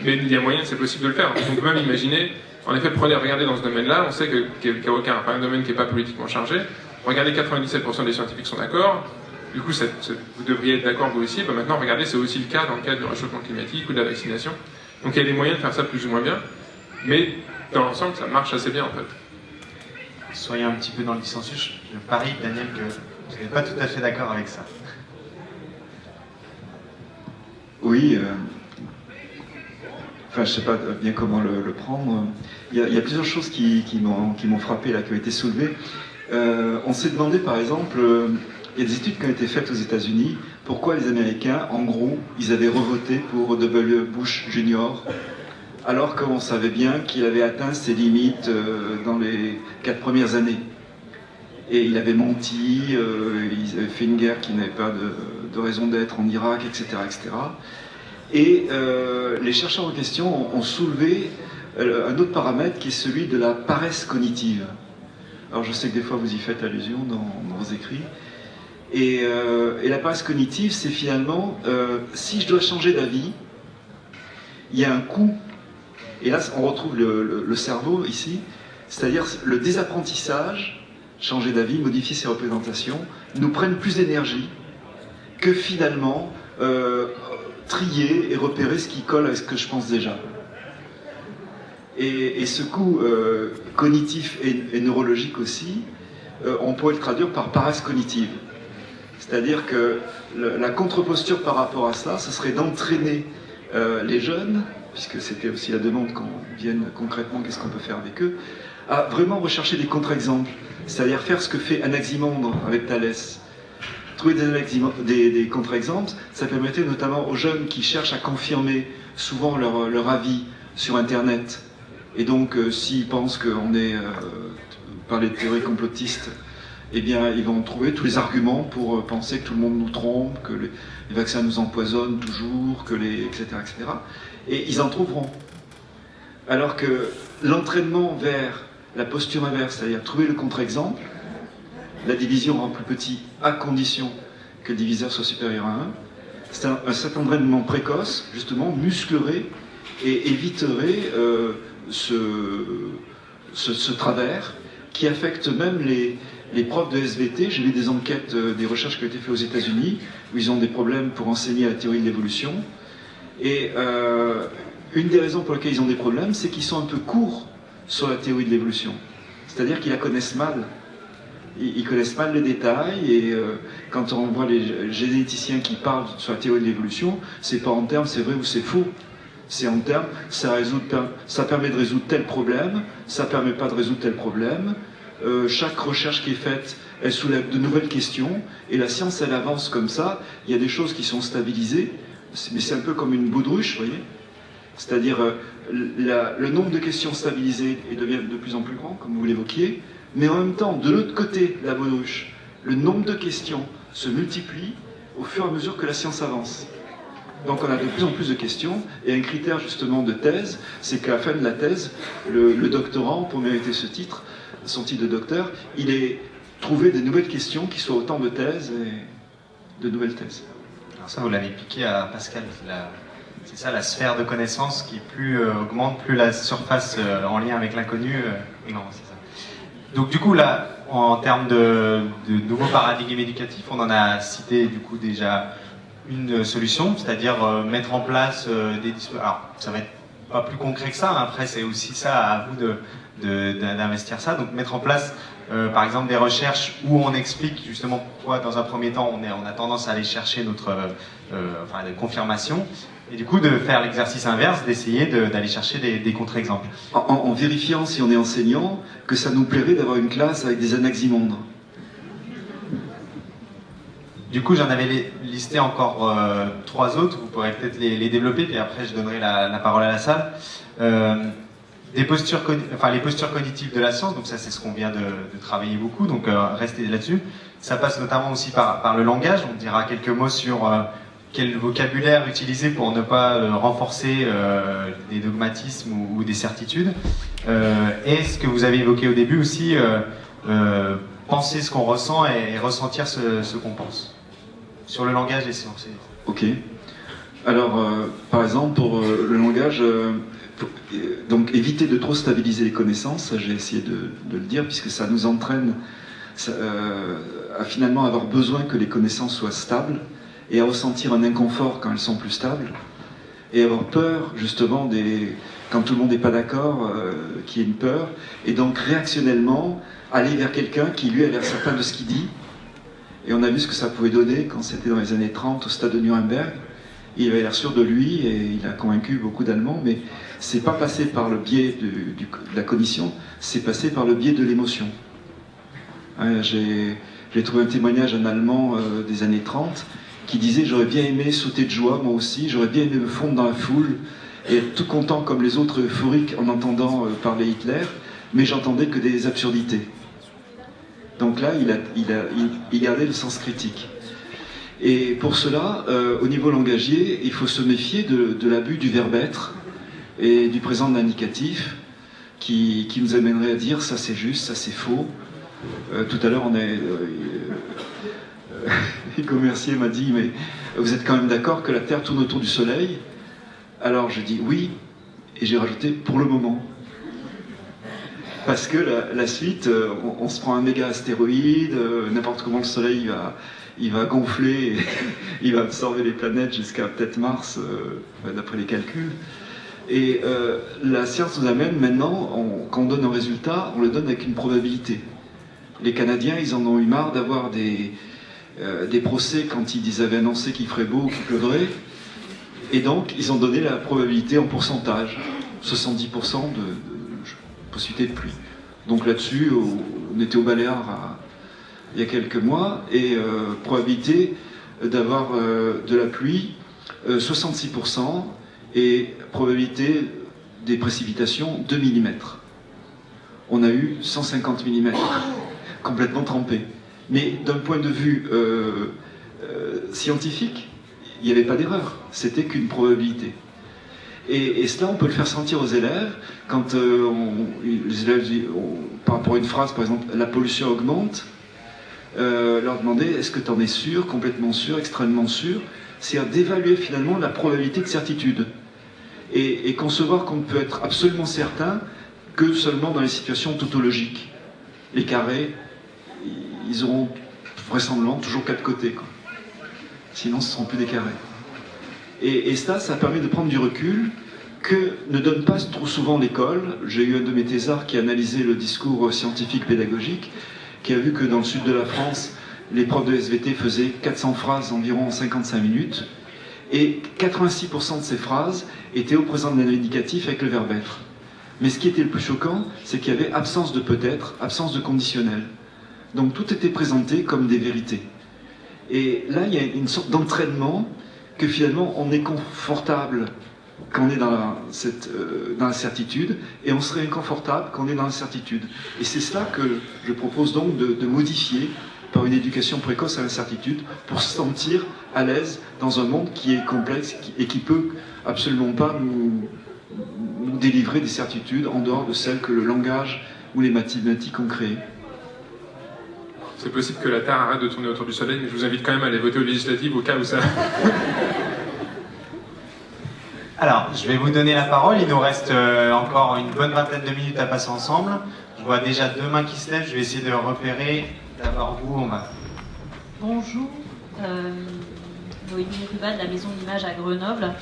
Mais il y a moyen, c'est possible de le faire. On peut même imaginer, en effet, regardez dans ce domaine-là, on sait qu'il n'y a aucun domaine qui n'est pas politiquement chargé. Regardez, 97% des scientifiques sont d'accord. Du coup, vous devriez être d'accord vous aussi. Maintenant, regardez, c'est aussi le cas dans le cadre du réchauffement climatique ou de la vaccination. Donc il y a des moyens de faire ça plus ou moins bien. Mais dans l'ensemble, ça marche assez bien en fait. Soyez un petit peu dans le dissensus. Je parie, Daniel, que vous n'êtes pas tout à fait d'accord avec ça. Oui. Enfin, je ne sais pas bien comment le prendre. Il y a plusieurs choses qui m'ont frappé, là, qui ont été soulevées. On s'est demandé, par exemple, il y a des études qui ont été faites aux États-Unis, pourquoi les Américains, en gros, ils avaient revoté pour W. Bush Jr., alors qu'on savait bien qu'il avait atteint ses limites dans les 4 premières années. Et il avait menti, il avait fait une guerre qui n'avait pas de raison d'être en Irak, etc. etc. Et les chercheurs en question ont soulevé un autre paramètre qui est celui de la paresse cognitive. Alors je sais que des fois vous y faites allusion dans vos écrits. Et la paresse cognitive, c'est finalement, si je dois changer d'avis, il y a un coût. Et là, on retrouve le cerveau ici, c'est-à-dire le désapprentissage, changer d'avis, modifier ses représentations, nous prennent plus d'énergie que finalement trier et repérer ce qui colle à ce que je pense déjà. Et ce coût cognitif et neurologique aussi, on pourrait le traduire par paresse cognitive. C'est-à-dire que la contre-posture par rapport à ça, ce serait d'entraîner les jeunes, puisque c'était aussi la demande qu'on vienne concrètement, qu'est-ce qu'on peut faire avec eux, à vraiment rechercher des contre-exemples, c'est-à-dire faire ce que fait Anaximandre avec Thalès. Trouver des contre-exemples, ça permettait notamment aux jeunes qui cherchent à confirmer souvent leur avis sur Internet. Et donc, s'ils pensent qu'on est, par les théories complotistes, eh bien, ils vont trouver tous les arguments pour penser que tout le monde nous trompe, que les vaccins nous empoisonnent toujours, etc., etc. Et ils en trouveront. Alors que l'entraînement vers la posture inverse, c'est-à-dire trouver le contre-exemple, la division rend plus petit à condition que le diviseur soit supérieur à 1, c'est un certain entraînement précoce, justement, musclerait et éviterait ce travers qui affecte même les profs de SVT. J'ai vu des enquêtes, des recherches qui ont été faites aux États-Unis, où ils ont des problèmes pour enseigner la théorie de l'évolution. Et une des raisons pour lesquelles ils ont des problèmes, c'est qu'ils sont un peu courts sur la théorie de l'évolution. C'est-à-dire qu'ils la connaissent mal. Ils connaissent mal les détails, et quand on voit les généticiens qui parlent sur la théorie de l'évolution, c'est pas en termes c'est vrai ou c'est faux. C'est en termes, ça permet de résoudre tel problème, ça permet pas de résoudre tel problème. Chaque recherche qui est faite, elle soulève de nouvelles questions, et la science, elle avance comme ça. Il y a des choses qui sont stabilisées, mais c'est un peu comme une baudruche, vous voyez. C'est-à-dire, le nombre de questions stabilisées devient de plus en plus grand, comme vous l'évoquiez, mais en même temps, de l'autre côté de la baudruche, le nombre de questions se multiplie au fur et à mesure que la science avance. Donc on a de plus en plus de questions, et un critère justement de thèse, c'est qu'à la fin de la thèse, le doctorant, pour mériter son titre de docteur, il est trouvé des nouvelles questions qui soient autant de thèses et de nouvelles thèses. Alors ça, vous l'avez piqué à Pascal. C'est ça, la sphère de connaissances qui plus augmente, plus la surface en lien avec l'inconnu est grande. C'est ça. Donc du coup, là, en termes de nouveaux paradigmes éducatifs, on en a cité du coup déjà une solution, c'est-à-dire mettre en place des dispositifs. Alors, ça va être pas plus concret que ça, hein. Après c'est aussi ça, à vous d'investir ça, donc mettre en place par exemple des recherches où on explique justement pourquoi dans un premier temps on a tendance à aller chercher notre confirmation, et du coup de faire l'exercice inverse, d'essayer d'aller chercher des contre-exemples. En vérifiant, si on est enseignant, que ça nous plairait d'avoir une classe avec des Anaximandres. Du coup, j'en avais listé encore 3 autres, vous pourrez peut-être les développer, puis après je donnerai la parole à la salle. Les postures cognitives de la science, donc ça c'est ce qu'on vient de travailler beaucoup, donc restez là-dessus. Ça passe notamment aussi par le langage, on dira quelques mots sur quel vocabulaire utiliser pour ne pas renforcer des dogmatismes ou des certitudes. Et ce que vous avez évoqué au début aussi, penser ce qu'on ressent et ressentir ce qu'on pense. Sur le langage des sciences. Ok. Alors, par exemple, pour le langage, donc éviter de trop stabiliser les connaissances, ça, j'ai essayé de le dire, puisque ça nous entraîne à finalement avoir besoin que les connaissances soient stables, et à ressentir un inconfort quand elles sont plus stables, et avoir peur, justement, quand tout le monde n'est pas d'accord, qu'il y ait une peur, et donc réactionnellement, aller vers quelqu'un qui, lui, a l'air certain de ce qu'il dit. Et on a vu ce que ça pouvait donner quand c'était dans les années 30 au stade de Nuremberg. Il avait l'air sûr de lui et il a convaincu beaucoup d'Allemands, mais c'est pas passé par le biais de la cognition, c'est passé par le biais de l'émotion. Hein, j'ai trouvé un témoignage d'un Allemand des années 30 qui disait « J'aurais bien aimé sauter de joie, moi aussi, j'aurais bien aimé me fondre dans la foule et être tout content comme les autres euphoriques en entendant parler Hitler, mais j'entendais que des absurdités. » Donc là, il gardait le sens critique. Et pour cela, au niveau langagier, il faut se méfier de l'abus du verbe être et du présent de l'indicatif qui nous amènerait à dire ça c'est juste, ça c'est faux. Tout à l'heure, Hugo Mercier m'a dit mais vous êtes quand même d'accord que la Terre tourne autour du Soleil? Alors j'ai dit oui, et j'ai rajouté pour le moment. Parce que la suite, on se prend un méga astéroïde, n'importe comment le Soleil il va gonfler, et il va absorber les planètes jusqu'à peut-être Mars, d'après les calculs. Et la science nous amène maintenant, quand on donne un résultat, on le donne avec une probabilité. Les Canadiens, ils en ont eu marre d'avoir des procès quand ils avaient annoncé qu'il ferait beau ou qu'il pleuvrait. Et donc, ils ont donné la probabilité en pourcentage, 70% de possibilité de pluie. Donc là-dessus, on était au Baléares il y a quelques mois, et probabilité d'avoir de la pluie, 66%, et probabilité des précipitations, 2 mm. On a eu 150 mm, complètement trempés. Mais d'un point de vue scientifique, il n'y avait pas d'erreur, c'était qu'une probabilité. Et cela, on peut le faire sentir aux élèves quand les élèves, par rapport à une phrase, par exemple, la pollution augmente, leur demander est-ce que tu en es sûr, complètement sûr, extrêmement sûr, c'est-à-dire d'évaluer finalement la probabilité de certitude. Et concevoir qu'on ne peut être absolument certain que seulement dans les situations tautologiques. Les carrés, ils auront vraisemblablement toujours 4 côtés, quoi. Sinon ce ne seront plus des carrés. Et ça permet de prendre du recul que ne donne pas trop souvent l'école. J'ai eu un de mes thésards qui a analysé le discours scientifique pédagogique, qui a vu que dans le sud de la France, les profs de SVT faisaient 400 phrases environ en 55 minutes, et 86% de ces phrases étaient au présent de l'indicatif avec le verbe être. Mais ce qui était le plus choquant, c'est qu'il y avait absence de peut-être, absence de conditionnel. Donc tout était présenté comme des vérités. Et là, il y a une sorte d'entraînement que finalement on est confortable quand on est dans la certitude, et on serait inconfortable quand on est dans l'incertitude. Et c'est cela que je propose donc de modifier par une éducation précoce à l'incertitude, pour se sentir à l'aise dans un monde qui est complexe et qui peut absolument pas nous délivrer des certitudes en dehors de celles que le langage ou les mathématiques ont créées. C'est possible que la Terre arrête de tourner autour du Soleil, mais je vous invite quand même à aller voter aux législatives au cas où ça... Alors, je vais vous donner la parole. Il nous reste encore une bonne vingtaine de minutes à passer ensemble. Je vois déjà 2 mains qui se lèvent. Je vais essayer de repérer. D'abord vous, on va... Bonjour, Noémie Ruba de la Maison de l'Image à Grenoble.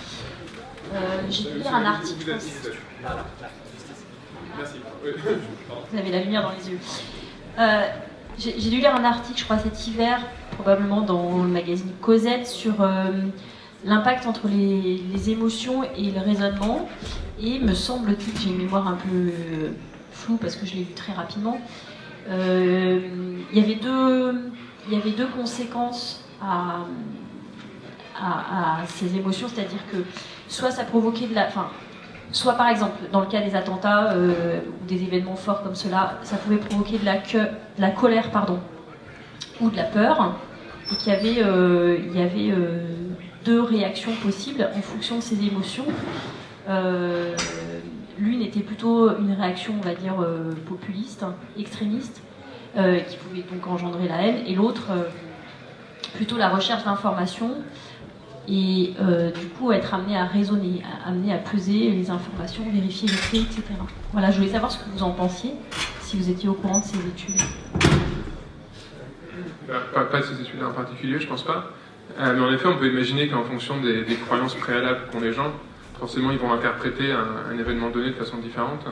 J'ai dû lire un article... Merci. Vous avez la lumière dans les yeux. J'ai dû lire un article, je crois, cet hiver, probablement dans le magazine Cosette, sur l'impact entre les émotions et le raisonnement. Et me semble-t-il, j'ai une mémoire un peu floue parce que je l'ai lu très rapidement, il y avait deux conséquences à ces émotions, c'est-à-dire que soit ça provoquait soit par exemple, dans le cas des attentats ou des événements forts comme cela, ça pouvait provoquer de la colère, ou de la peur, et qu'il y avait 2 réactions possibles en fonction de ces émotions. L'une était plutôt une réaction, on va dire, populiste, extrémiste, qui pouvait donc engendrer la haine, et l'autre, plutôt la recherche d'informations, et du coup être amené à raisonner, amené à peser les informations, vérifier les faits, etc. Voilà, je voulais savoir ce que vous en pensiez, si vous étiez au courant de ces études. Pas de ces études en particulier, je pense pas. Mais en effet, on peut imaginer qu'en fonction des croyances préalables qu'ont les gens, forcément ils vont interpréter un événement donné de façon différente.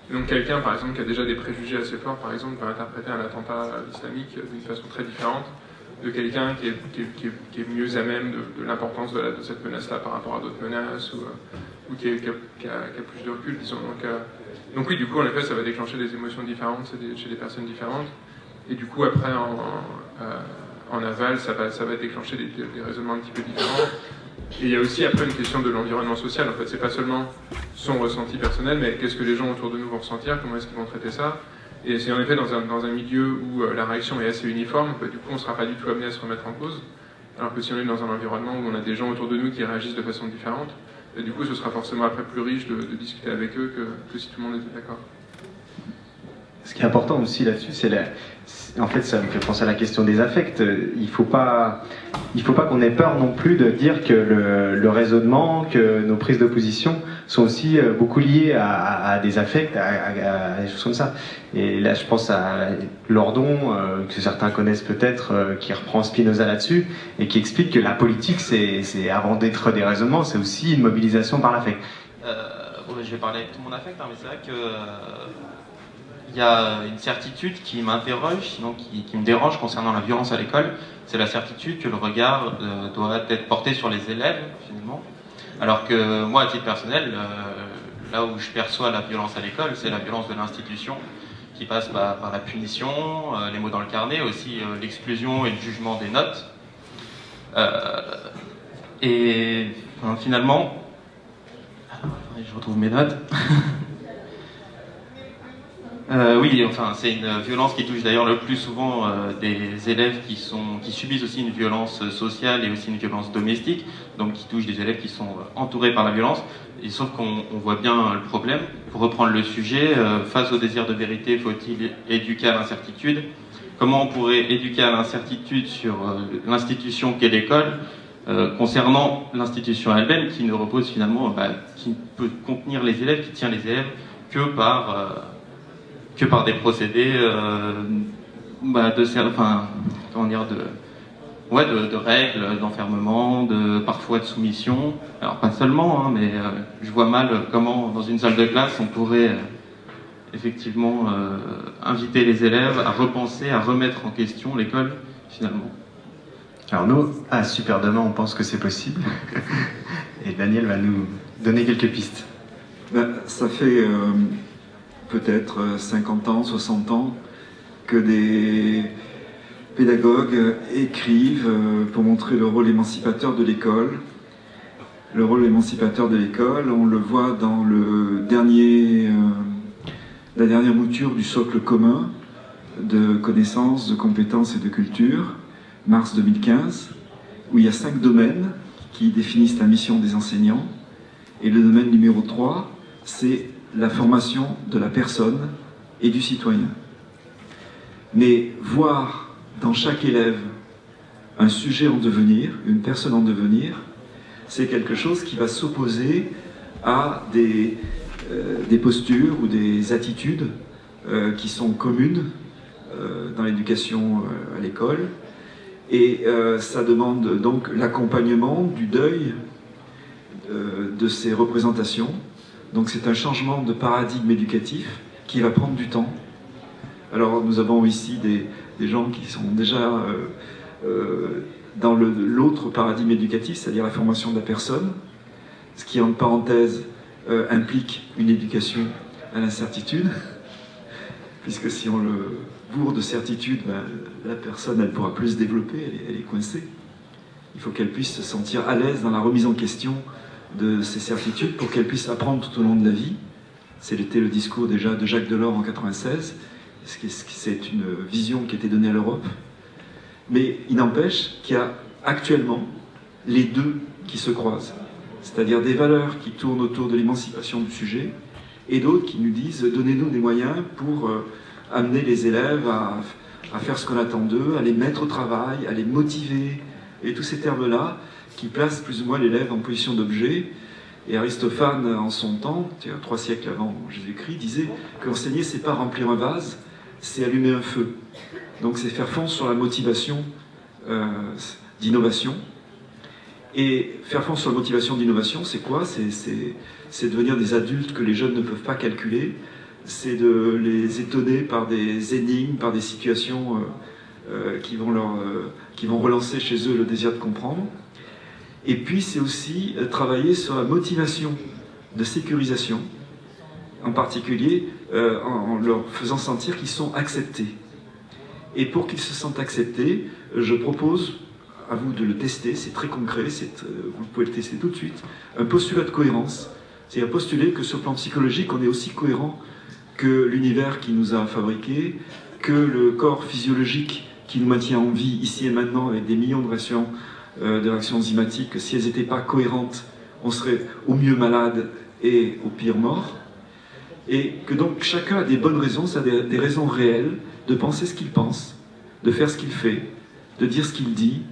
Et donc quelqu'un, par exemple, qui a déjà des préjugés assez forts, par exemple, va interpréter un attentat islamique d'une façon très différente de quelqu'un qui est mieux à même de l'importance de cette menace-là par rapport à d'autres menaces, ou qui a plus de recul, disons. Donc oui, du coup, en effet, ça va déclencher des émotions différentes chez des personnes différentes. Et du coup, après, en aval, ça va déclencher des raisonnements un petit peu différents. Et il y a aussi après une question de l'environnement social. En fait, c'est pas seulement son ressenti personnel, mais qu'est-ce que les gens autour de nous vont ressentir, comment est-ce qu'ils vont traiter ça. Et c'est en effet dans un milieu où la réaction est assez uniforme, bah, du coup on ne sera pas du tout amené à se remettre en cause. Alors que si on est dans un environnement où on a des gens autour de nous qui réagissent de façon différente, bah, du coup ce sera forcément après plus riche de discuter avec eux que si tout le monde était d'accord. Ce qui est important aussi là-dessus, en fait, ça me fait penser à la question des affects. Il faut pas qu'on ait peur non plus de dire que le raisonnement, que nos prises de position sont aussi beaucoup liées à des affects, à des choses comme ça. Et là, je pense à Lordon, que certains connaissent peut-être, qui reprend Spinoza là-dessus, et qui explique que la politique, c'est avant d'être des raisonnements, c'est aussi une mobilisation par l'affect. Je vais parler avec tout mon affect, mais c'est vrai que il y a une certitude qui m'interroge, sinon qui me dérange concernant la violence à l'école. C'est la certitude que le regard doit être porté sur les élèves, finalement. Alors que moi, à titre personnel, là où je perçois la violence à l'école, c'est la violence de l'institution, qui passe par la punition, les mots dans le carnet, aussi l'exclusion et le jugement des notes. Et finalement... je retrouve mes notes. Oui, enfin, c'est une violence qui touche d'ailleurs le plus souvent des élèves qui subissent aussi une violence sociale et aussi une violence domestique, donc qui touche des élèves qui sont entourés par la violence. Et sauf qu'on voit bien le problème. Pour reprendre le sujet, face au désir de vérité, faut-il éduquer à l'incertitude? Comment on pourrait éduquer à l'incertitude sur l'institution qu'est l'école, concernant l'institution elle-même, qui ne repose finalement, qui ne peut contenir les élèves, qui tient les élèves que par des procédés de règles, d'enfermement, parfois de soumission. Alors pas seulement, mais je vois mal comment dans une salle de classe on pourrait effectivement inviter les élèves à repenser, à remettre en question l'école finalement. Alors nous, à Super Demain, on pense que c'est possible. Et Daniel va nous donner quelques pistes. Ça fait peut-être 50 ans, 60 ans que des pédagogues écrivent pour montrer le rôle émancipateur de l'école. Le rôle émancipateur de l'école, on le voit dans la dernière mouture du socle commun de connaissances, de compétences et de culture, mars 2015, où il y a 5 domaines qui définissent la mission des enseignants. Et le domaine numéro 3, c'est la formation de la personne et du citoyen. Mais voir dans chaque élève un sujet en devenir, une personne en devenir, c'est quelque chose qui va s'opposer à des postures ou des attitudes qui sont communes dans l'éducation à l'école. Et ça demande donc l'accompagnement du deuil de ces représentations. Donc c'est un changement de paradigme éducatif qui va prendre du temps. Alors nous avons ici des gens qui sont déjà dans l'autre paradigme éducatif, c'est-à-dire la formation de la personne, ce qui en parenthèse implique une éducation à l'incertitude, puisque si on le bourre de certitude, la personne elle pourra plus se développer, elle est coincée. Il faut qu'elle puisse se sentir à l'aise dans la remise en question de ces certitudes pour qu'elle puisse apprendre tout au long de la vie. C'était le discours déjà de Jacques Delors en 1996. C'est une vision qui a été donnée à l'Europe. Mais il n'empêche qu'il y a actuellement les deux qui se croisent. C'est-à-dire des valeurs qui tournent autour de l'émancipation du sujet et d'autres qui nous disent « donnez-nous des moyens pour amener les élèves à faire ce qu'on attend d'eux, à les mettre au travail, à les motiver et tous ces termes-là qui placent plus ou moins l'élève en position d'objet. Et Aristophane, en son temps, 3 siècles avant Jésus-Christ, disait qu'enseigner, c'est pas remplir un vase, c'est allumer un feu. Donc c'est faire fond sur la motivation d'innovation. Et faire fond sur la motivation d'innovation, c'est quoi? C'est devenir des adultes que les jeunes ne peuvent pas calculer, c'est de les étonner par des énigmes, par des situations qui vont relancer chez eux le désir de comprendre. Et puis c'est aussi travailler sur la motivation de sécurisation, en particulier en leur faisant sentir qu'ils sont acceptés. Et pour qu'ils se sentent acceptés, je propose à vous de le tester, c'est très concret, vous pouvez le tester tout de suite, un postulat de cohérence. C'est-à-dire postuler que sur le plan psychologique, on est aussi cohérent que l'univers qui nous a fabriqués, que le corps physiologique qui nous maintient en vie ici et maintenant avec des millions de réactions enzymatiques, que si elles n'étaient pas cohérentes, on serait au mieux malade et au pire mort. Et que donc chacun a des bonnes raisons, ça a des raisons réelles de penser ce qu'il pense, de faire ce qu'il fait, de dire ce qu'il dit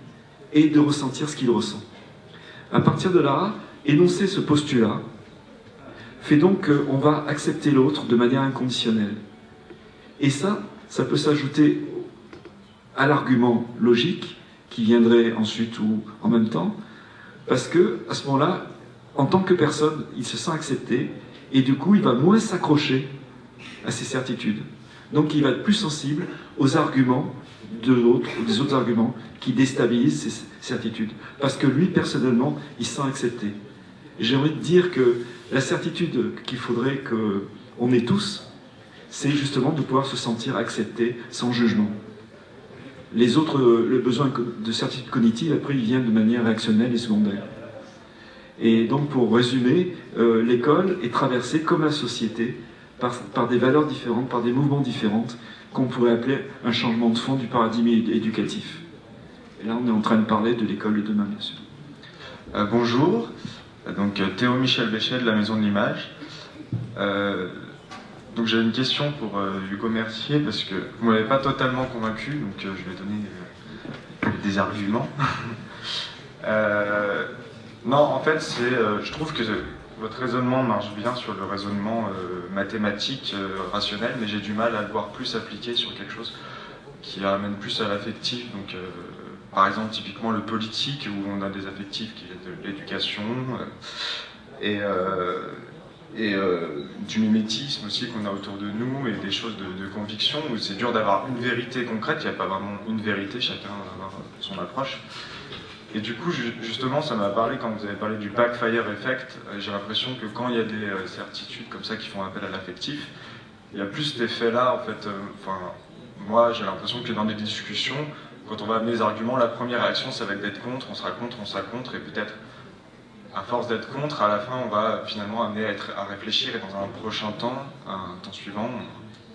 et de ressentir ce qu'il ressent. À partir de là, énoncer ce postulat fait donc qu'on va accepter l'autre de manière inconditionnelle. Et ça peut s'ajouter à l'argument logique qui viendrait ensuite ou en même temps, parce que à ce moment-là, en tant que personne, il se sent accepté et du coup, il va moins s'accrocher à ses certitudes. Donc, il va être plus sensible aux arguments de l'autre ou des autres arguments qui déstabilisent ses certitudes, parce que lui, personnellement, il se sent accepté. Et j'ai envie de dire que la certitude qu'il faudrait qu'on ait tous, c'est justement de pouvoir se sentir accepté sans jugement. Les autres, le besoin de certitude cognitive, après, il vient de manière réactionnelle et secondaire. Et donc, pour résumer, l'école est traversée, comme la société, par des valeurs différentes, par des mouvements différents, qu'on pourrait appeler un changement de fond du paradigme éducatif. Et là, on est en train de parler de l'école de demain, bien sûr. Bonjour, donc Théo Michel Béchet de la Maison de l'Image. Donc j'ai une question pour Hugo Mercier, parce que vous ne m'avez pas totalement convaincu, donc je vais donner des arguments. Non, en fait, je trouve que votre raisonnement marche bien sur le raisonnement mathématique, rationnel, mais j'ai du mal à le voir plus appliqué sur quelque chose qui amène plus à l'affectif. Donc, par exemple, typiquement le politique, où on a des affectifs qui viennent de l'éducation, et du mimétisme aussi qu'on a autour de nous, et des choses de conviction, où c'est dur d'avoir une vérité concrète, il n'y a pas vraiment une vérité, chacun va avoir son approche. Et du coup, justement, ça m'a parlé, quand vous avez parlé du backfire effect, j'ai l'impression que quand il y a des certitudes comme ça qui font appel à l'affectif, il y a plus cet effet-là, en fait, moi j'ai l'impression que dans des discussions, quand on va amener des arguments, la première réaction, ça va être d'être contre, on sera contre, et peut-être, à force d'être contre, à la fin, on va finalement amener à réfléchir, et dans un prochain temps, un temps suivant,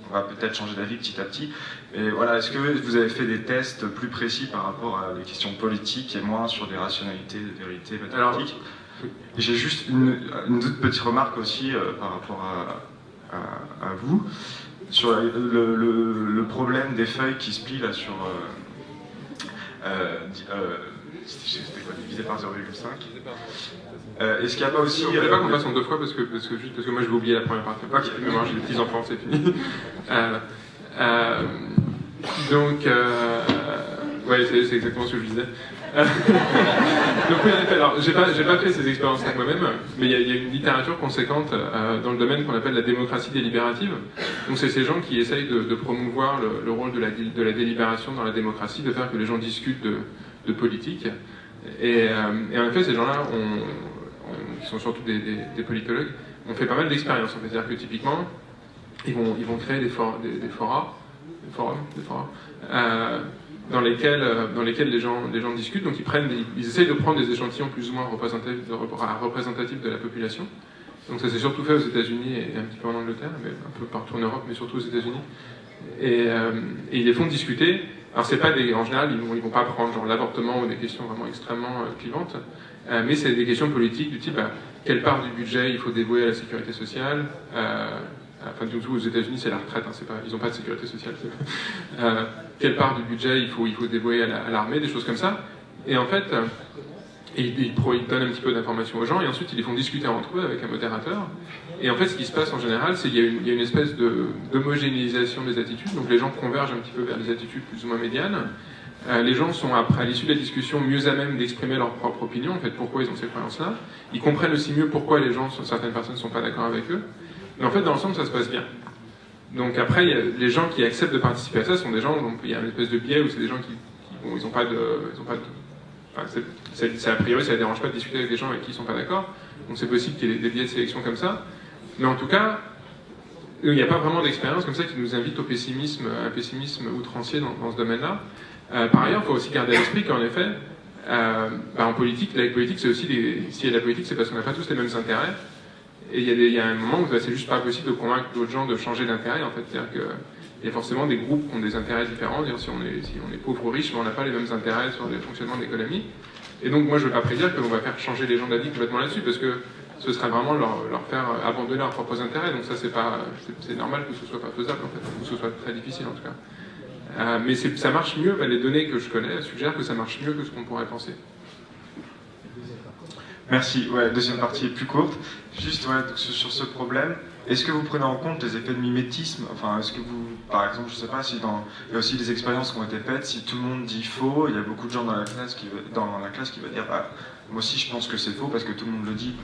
on va peut-être changer d'avis petit à petit. Et voilà, est-ce que vous avez fait des tests plus précis par rapport à des questions politiques et moins sur des rationalités, des vérités mathématiques? J'ai juste une toute petite remarque aussi par rapport à vous, sur le problème des feuilles qui se plient là sur... c'était quoi, divisé par 0,5. Est-ce qu'il n'y a pas aussi... On ne voulait pas qu'on passe en deux fois parce que moi je vais oublier la première partie. Ok, mais moi j'ai des petits-enfants, c'est fini. Ouais, c'est exactement ce que je disais. Donc oui, en effet, alors j'ai pas fait ces expériences avec moi-même, mais il y a une littérature conséquente dans le domaine qu'on appelle la démocratie délibérative. Donc c'est ces gens qui essayent de promouvoir le rôle de la délibération dans la démocratie, de faire que les gens discutent de politique. Et en effet, ces gens-là, qui sont surtout des politologues, ont fait pas mal d'expériences. C'est-à-dire que typiquement, ils vont créer des forums, dans lesquels les gens discutent. Donc ils essayent de prendre des échantillons plus ou moins représentatifs de la population. Donc ça s'est surtout fait aux États-Unis et un petit peu en Angleterre, mais un peu partout en Europe, mais surtout aux États-Unis. Et ils les font discuter. Alors c'est pas en général, ils vont pas prendre genre l'avortement ou des questions vraiment extrêmement clivantes, mais c'est des questions politiques du type quelle part du budget il faut dévouer à la sécurité sociale. Enfin, du tout, aux États-Unis, c'est la retraite, hein, ils n'ont pas de sécurité sociale. Quelle part du budget il faut dévouer à l'armée, des choses comme ça. Et en fait, ils donnent un petit peu d'informations aux gens, et ensuite ils les font discuter entre eux avec un modérateur. Et en fait, ce qui se passe en général, c'est qu'il y a une espèce d'homogénéisation des attitudes, donc les gens convergent un petit peu vers des attitudes plus ou moins médianes. Les gens sont, après, à l'issue de la discussion, mieux à même d'exprimer leur propre opinion, en fait, pourquoi ils ont ces croyances-là. Ils comprennent aussi mieux pourquoi certaines personnes ne sont pas d'accord avec eux. Mais en fait, dans l'ensemble, ça se passe bien. Donc après, les gens qui acceptent de participer à ça sont des gens, donc il y a une espèce de biais où c'est des gens qui ils n'ont pas de... Enfin, a priori, ça ne dérange pas de discuter avec des gens avec qui ils ne sont pas d'accord. Donc c'est possible qu'il y ait des biais de sélection comme ça. Mais en tout cas, il n'y a pas vraiment d'expérience comme ça qui nous invite au pessimisme, un pessimisme outrancier dans ce domaine-là. Par ailleurs, il faut aussi garder à l'esprit qu'en effet, en politique, la politique, c'est aussi s'il y a de la politique, c'est parce qu'on n'a pas tous les mêmes intérêts. Et il y a un moment où c'est juste pas possible de convaincre d'autres gens de changer d'intérêt, en fait. C'est-à-dire qu'il y a forcément des groupes qui ont des intérêts différents. Si on est pauvre ou riche, on n'a pas les mêmes intérêts sur le fonctionnement de l'économie. Et donc, moi, je ne veux pas prédire qu'on va faire changer les gens d'avis complètement là-dessus, parce que ce serait vraiment leur faire abandonner leurs propres intérêts. Donc ça, c'est normal que ce soit pas faisable, en fait, ou que ce soit très difficile, en tout cas. Mais ça marche mieux, les données que je connais suggèrent que ça marche mieux que ce qu'on pourrait penser. Merci. Ouais, deuxième partie est plus courte. Juste sur ce problème, est-ce que vous prenez en compte les effets de mimétisme? Enfin, est-ce que vous, par exemple, je ne sais pas si il y a aussi des expériences qui ont été faites, si tout le monde dit faux, il y a beaucoup de gens dans la classe qui va dire moi aussi je pense que c'est faux parce que tout le monde le dit.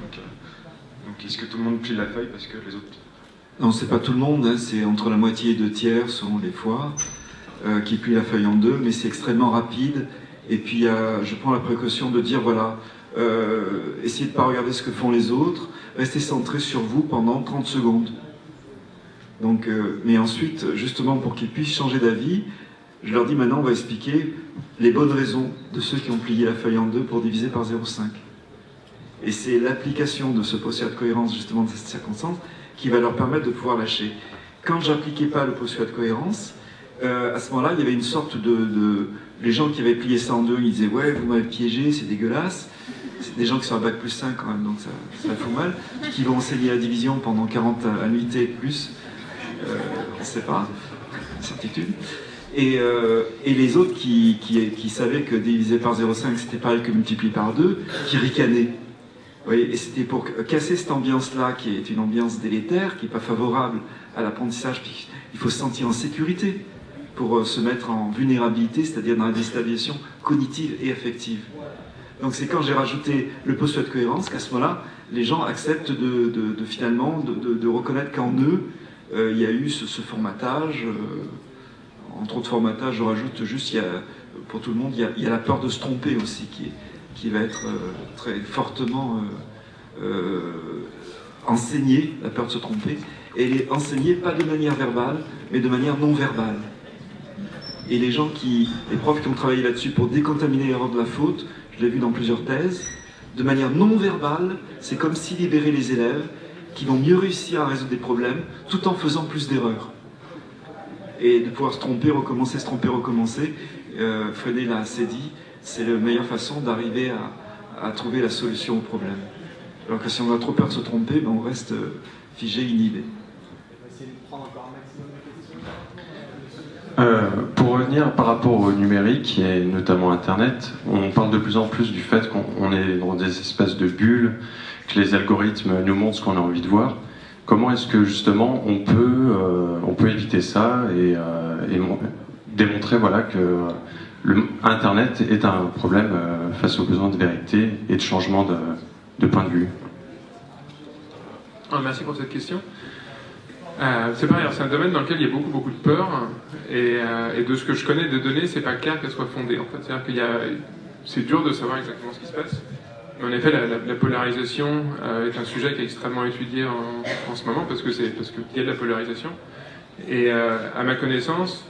Donc est-ce que tout le monde plie la feuille parce que les autres... Non, c'est pas tout le monde, hein, c'est entre la moitié et 2 tiers selon les fois qui plie la feuille en deux, mais c'est extrêmement rapide. Et puis je prends la précaution de dire voilà, essayez de ne pas regarder ce que font les autres, restez centré sur vous pendant 30 secondes. Donc, mais ensuite, justement pour qu'ils puissent changer d'avis, je leur dis maintenant on va expliquer les bonnes raisons de ceux qui ont plié la feuille en deux pour diviser par 0,5. Et c'est l'application de ce postulat de cohérence justement dans cette circonstance qui va leur permettre de pouvoir lâcher. Quand j'appliquais pas le postulat de cohérence, à ce moment-là, il y avait une sorte les gens qui avaient plié ça en deux, ils disaient ouais, vous m'avez piégé, c'est dégueulasse. C'est des gens qui sont à bac plus 5 quand même, donc ça fout mal. Qui vont enseigner la division pendant 40 annuités plus, on ne sait pas, certitude. Et les autres qui savaient que diviser par 0,5 c'était pareil que multiplier par 2, qui ricanaient. Vous voyez, et c'était pour casser cette ambiance-là, qui est une ambiance délétère, qui n'est pas favorable à l'apprentissage. Puis il faut se sentir en sécurité pour se mettre en vulnérabilité, c'est-à-dire dans la déstabilisation cognitive et affective. Donc c'est quand j'ai rajouté le postulat de cohérence qu'à ce moment-là, les gens acceptent finalement de reconnaître qu'en eux, il y a eu ce formatage. Entre autres formatages, je rajoute juste, pour tout le monde, il y a la peur de se tromper aussi, qui va être très fortement enseignée, la peur de se tromper. Et elle est enseignée pas de manière verbale, mais de manière non verbale. Et les profs qui ont travaillé là-dessus pour décontaminer l'erreur de la faute, je l'ai vu dans plusieurs thèses, de manière non verbale, c'est comme si libérer les élèves qui vont mieux réussir à résoudre des problèmes tout en faisant plus d'erreurs. Et de pouvoir se tromper, recommencer, Freinet l'a assez dit, c'est la meilleure façon d'arriver à trouver la solution au problème. Alors que si on a trop peur de se tromper, on reste figé, inhibé. Pour revenir par rapport au numérique et notamment Internet, on parle de plus en plus du fait qu'on est dans des espèces de bulles, que les algorithmes nous montrent ce qu'on a envie de voir. Comment est-ce que justement on peut éviter ça et démontrer que Internet est un problème face aux besoins de vérité et de changement de point de vue? Merci pour cette question. C'est pareil, c'est un domaine dans lequel il y a beaucoup de peur et de ce que je connais des données, c'est pas clair qu'elles soient fondées. En fait, c'est-à-dire c'est dur de savoir exactement ce qui se passe. Mais en effet, la polarisation est un sujet qui est extrêmement étudié en ce moment parce qu'il y a de la polarisation. Et à ma connaissance,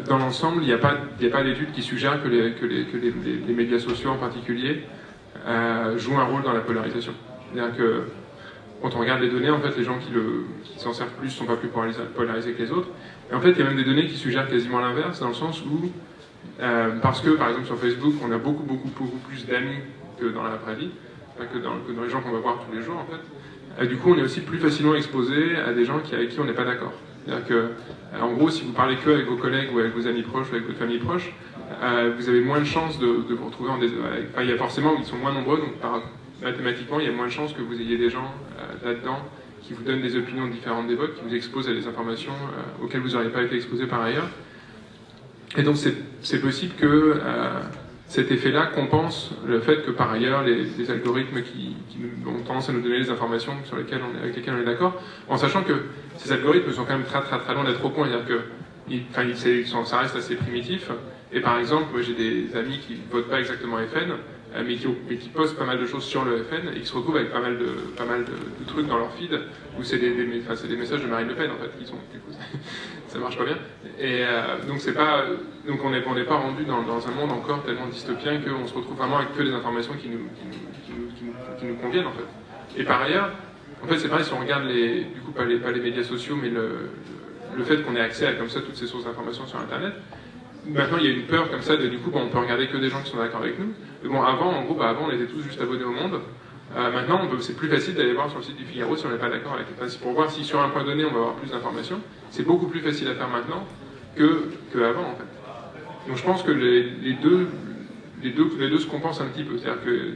dans l'ensemble, il n'y a pas d'études qui suggèrent que les médias sociaux en particulier jouent un rôle dans la polarisation. C'est-à-dire que quand on regarde les données, en fait, les gens qui s'en servent plus sont pas plus polarisés que les autres. Et en fait, il y a même des données qui suggèrent quasiment l'inverse, dans le sens où, parce que, par exemple, sur Facebook, on a beaucoup plus d'amis que dans la vraie vie, que dans les gens qu'on va voir tous les jours, en fait. Du coup, on est aussi plus facilement exposé à des gens avec qui on n'est pas d'accord. C'est-à-dire que, en gros, si vous parlez que avec vos collègues ou avec vos amis proches ou avec votre famille proche, vous avez moins de chances de vous retrouver enfin, il y a forcément, ils sont moins nombreux, donc mathématiquement, il y a moins de chances que vous ayez des gens là-dedans qui vous donnent des opinions différentes des vôtres, qui vous exposent à des informations auxquelles vous n'auriez pas été exposé par ailleurs. Et donc c'est possible que cet effet-là compense le fait que par ailleurs les algorithmes qui ont tendance à nous donner les informations avec lesquelles on est d'accord, en sachant que ces algorithmes sont quand même très très très loin d'être au point, c'est-à-dire que ça reste assez primitif. Et par exemple, moi j'ai des amis qui ne votent pas exactement FN, mais qui postent pas mal de choses sur le FN et qui se retrouvent avec pas mal de trucs dans leur feed où c'est des messages de Marine Le Pen en fait qui sont, du coup, ça marche pas bien. Et donc on n'est pas rendu dans un monde encore tellement dystopien qu'on se retrouve vraiment avec que des informations qui nous conviennent en fait. Et par ailleurs, en fait c'est pareil si on regarde du coup pas les médias sociaux, mais le fait qu'on ait accès à comme ça toutes ces sources d'informations sur Internet. Maintenant, il y a une peur comme ça du coup, on peut regarder que des gens qui sont d'accord avec nous. Mais bon, avant, on était tous juste abonnés au Monde. Maintenant, c'est plus facile d'aller voir sur le site du Figaro si on n'est pas d'accord avec. Enfin, pour voir si sur un point donné, on va avoir plus d'informations. C'est beaucoup plus facile à faire maintenant qu'avant, en fait. Donc, je pense que les deux se compensent un petit peu. C'est-à-dire que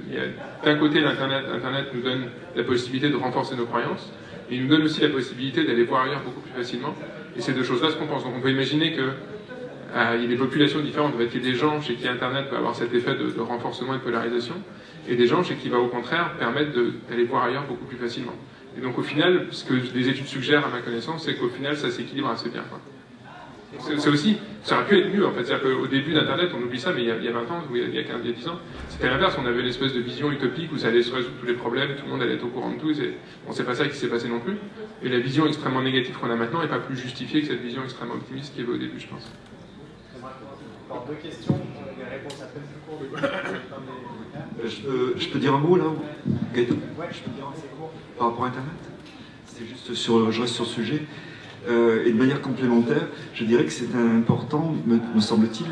d'un côté, Internet nous donne la possibilité de renforcer nos croyances, et il nous donne aussi la possibilité d'aller voir ailleurs beaucoup plus facilement. Et ces deux choses-là se compensent. Donc, on peut imaginer que il y a des populations différentes. Il y a des gens chez qui Internet peut avoir cet effet de renforcement et de polarisation, et des gens chez qui va au contraire permettre d'aller voir ailleurs beaucoup plus facilement. Et donc au final, ce que les études suggèrent à ma connaissance, c'est qu'au final ça s'équilibre assez bien, quoi. C'est aussi, ça aurait pu être mieux en fait. C'est-à-dire qu'au début d'Internet, on oublie ça, mais il y a 20 ans, ou il y a 10 ans, c'était l'inverse. On avait une espèce de vision utopique où ça allait se résoudre tous les problèmes, tout le monde allait être au courant de tout. Bon, c'est pas ça qui s'est passé non plus. Et la vision extrêmement négative qu'on a maintenant n'est pas plus justifiée que cette vision extrêmement optimiste qu'il y avait au début, je pense. Alors, 2 questions, les réponses à peine plus courtes. Je peux dire un mot là Gaëtan ? Ouais, je peux dire assez court. Par rapport à Internet ? C'est juste je reste sur le sujet. Et de manière complémentaire, je dirais que c'est important, me semble-t-il,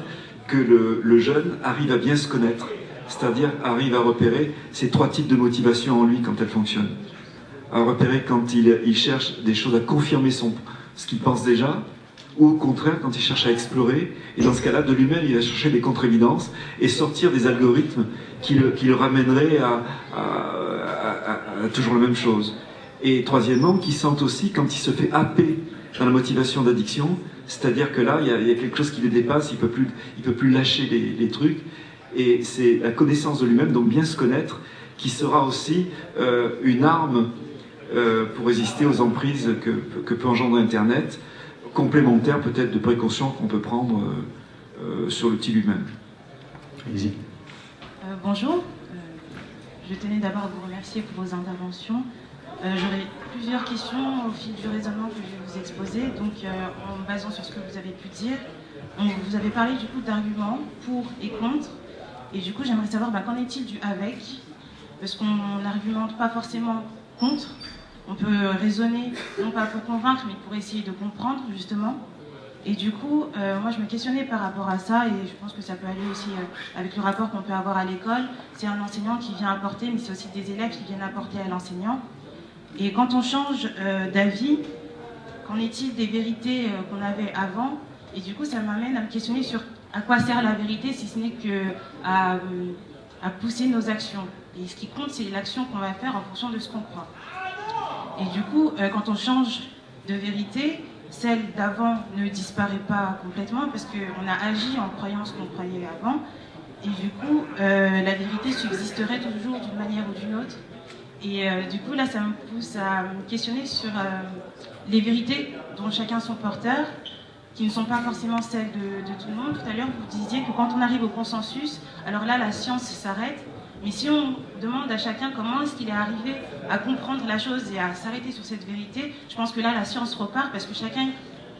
que le jeune arrive à bien se connaître, c'est-à-dire arrive à repérer ces 3 types de motivation en lui quand elles fonctionnent. À repérer quand il cherche des choses à confirmer ce qu'il pense déjà, ou au contraire quand il cherche à explorer, et dans ce cas-là, de lui-même, il va chercher des contre-évidences et sortir des algorithmes qui le ramèneraient à toujours la même chose. Et troisièmement, qu'il sente aussi quand il se fait happer dans la motivation d'addiction, c'est-à-dire que là, il y a quelque chose qui le dépasse, il peut plus lâcher les trucs, et c'est la connaissance de lui-même, donc bien se connaître, qui sera aussi une arme pour résister aux emprises que peut engendrer Internet, complémentaire peut-être de précautions qu'on peut prendre sur l'outil lui-même. Allez-y. Bonjour, je tenais d'abord à vous remercier pour vos interventions. J'aurais plusieurs questions au fil du raisonnement que je vais vous exposer. Donc, en me basant sur ce que vous avez pu dire, vous avez parlé du coup d'arguments pour et contre. Et du coup, j'aimerais savoir qu'en est-il du avec ? Parce qu'on n'argumente pas forcément contre. On peut raisonner, non pas pour convaincre, mais pour essayer de comprendre, justement. Et du coup, moi, je me questionnais par rapport à ça, et je pense que ça peut aller aussi avec le rapport qu'on peut avoir à l'école. C'est un enseignant qui vient apporter, mais c'est aussi des élèves qui viennent apporter à l'enseignant. Et quand on change d'avis, qu'en est-il des vérités qu'on avait avant ? Et du coup, ça m'amène à me questionner sur à quoi sert la vérité, si ce n'est qu'à pousser nos actions. Et ce qui compte, c'est l'action qu'on va faire en fonction de ce qu'on croit. Et du coup, quand on change de vérité, celle d'avant ne disparaît pas complètement parce qu'on a agi en croyant ce qu'on croyait avant. Et du coup, la vérité subsisterait toujours d'une manière ou d'une autre. Et du coup, là, ça me pousse à me questionner sur les vérités dont chacun sont porteurs, qui ne sont pas forcément celles de tout le monde. Tout à l'heure, vous disiez que quand on arrive au consensus, alors là, la science s'arrête. Mais si on demande à chacun comment est-ce qu'il est arrivé à comprendre la chose et à s'arrêter sur cette vérité, je pense que là, la science repart parce que chacun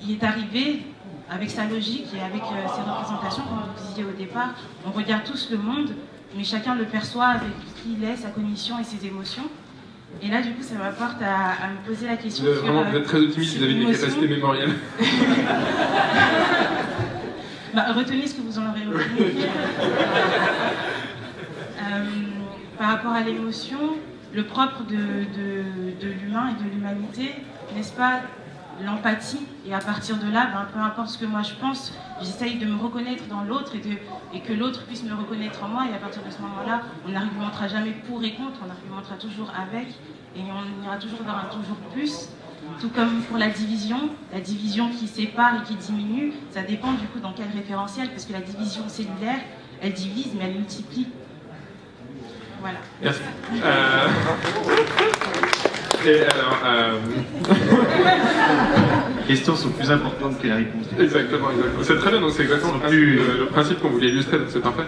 y est arrivé avec sa logique et avec ses représentations, comme vous disiez au départ. On regarde tous le monde, mais chacun le perçoit avec qui il est, sa cognition et ses émotions. Et là, du coup, ça m'apporte à me poser la question sur... Vraiment, vous êtes très optimiste, vous avez des capacités mémorielles. Retenez ce que vous en aurez retenu. Par rapport à l'émotion, le propre de l'humain et de l'humanité, n'est-ce pas l'empathie. Et à partir de là, peu importe ce que moi je pense, j'essaye de me reconnaître dans l'autre et que l'autre puisse me reconnaître en moi. Et à partir de ce moment-là, on n'argumentera jamais pour et contre, on argumentera toujours avec. Et on ira toujours vers un toujours plus. Tout comme pour la division qui sépare et qui diminue, ça dépend du coup dans quel référentiel, parce que la division cellulaire, elle divise mais elle multiplie. Voilà. Merci. Et alors, Les questions sont plus importantes que les réponses. Exactement. C'est très bien, donc c'est exactement le principe qu'on voulait illustrer, donc c'est parfait.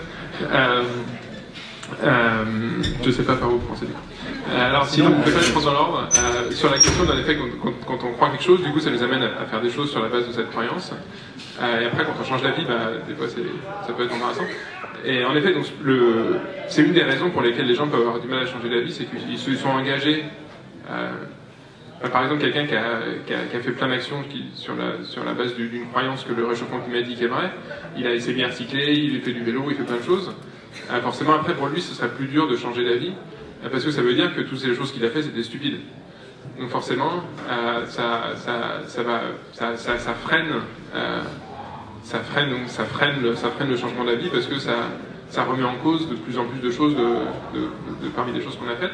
Je sais pas par où commencer du coup. Alors sinon, peut-être je pense dans l'ordre, sur la question d'un effet quand on croit quelque chose, du coup ça nous amène à faire des choses sur la base de cette croyance. Et après quand on change d'avis, des fois ça peut être embarrassant. Et en effet, donc, c'est une des raisons pour lesquelles les gens peuvent avoir du mal à changer d'avis, c'est qu'ils se sont engagés. Par exemple, quelqu'un qui a fait plein d'actions sur la base d'une croyance que le réchauffement climatique est vrai, il s'est bien recyclé, il fait du vélo, il fait plein de choses. Forcément, après, pour lui, ce serait plus dur de changer d'avis, parce que ça veut dire que toutes ces choses qu'il a fait, c'était stupide. Donc forcément, ça freine le changement d'avis, parce que ça remet en cause de plus en plus de choses parmi les choses qu'on a faites.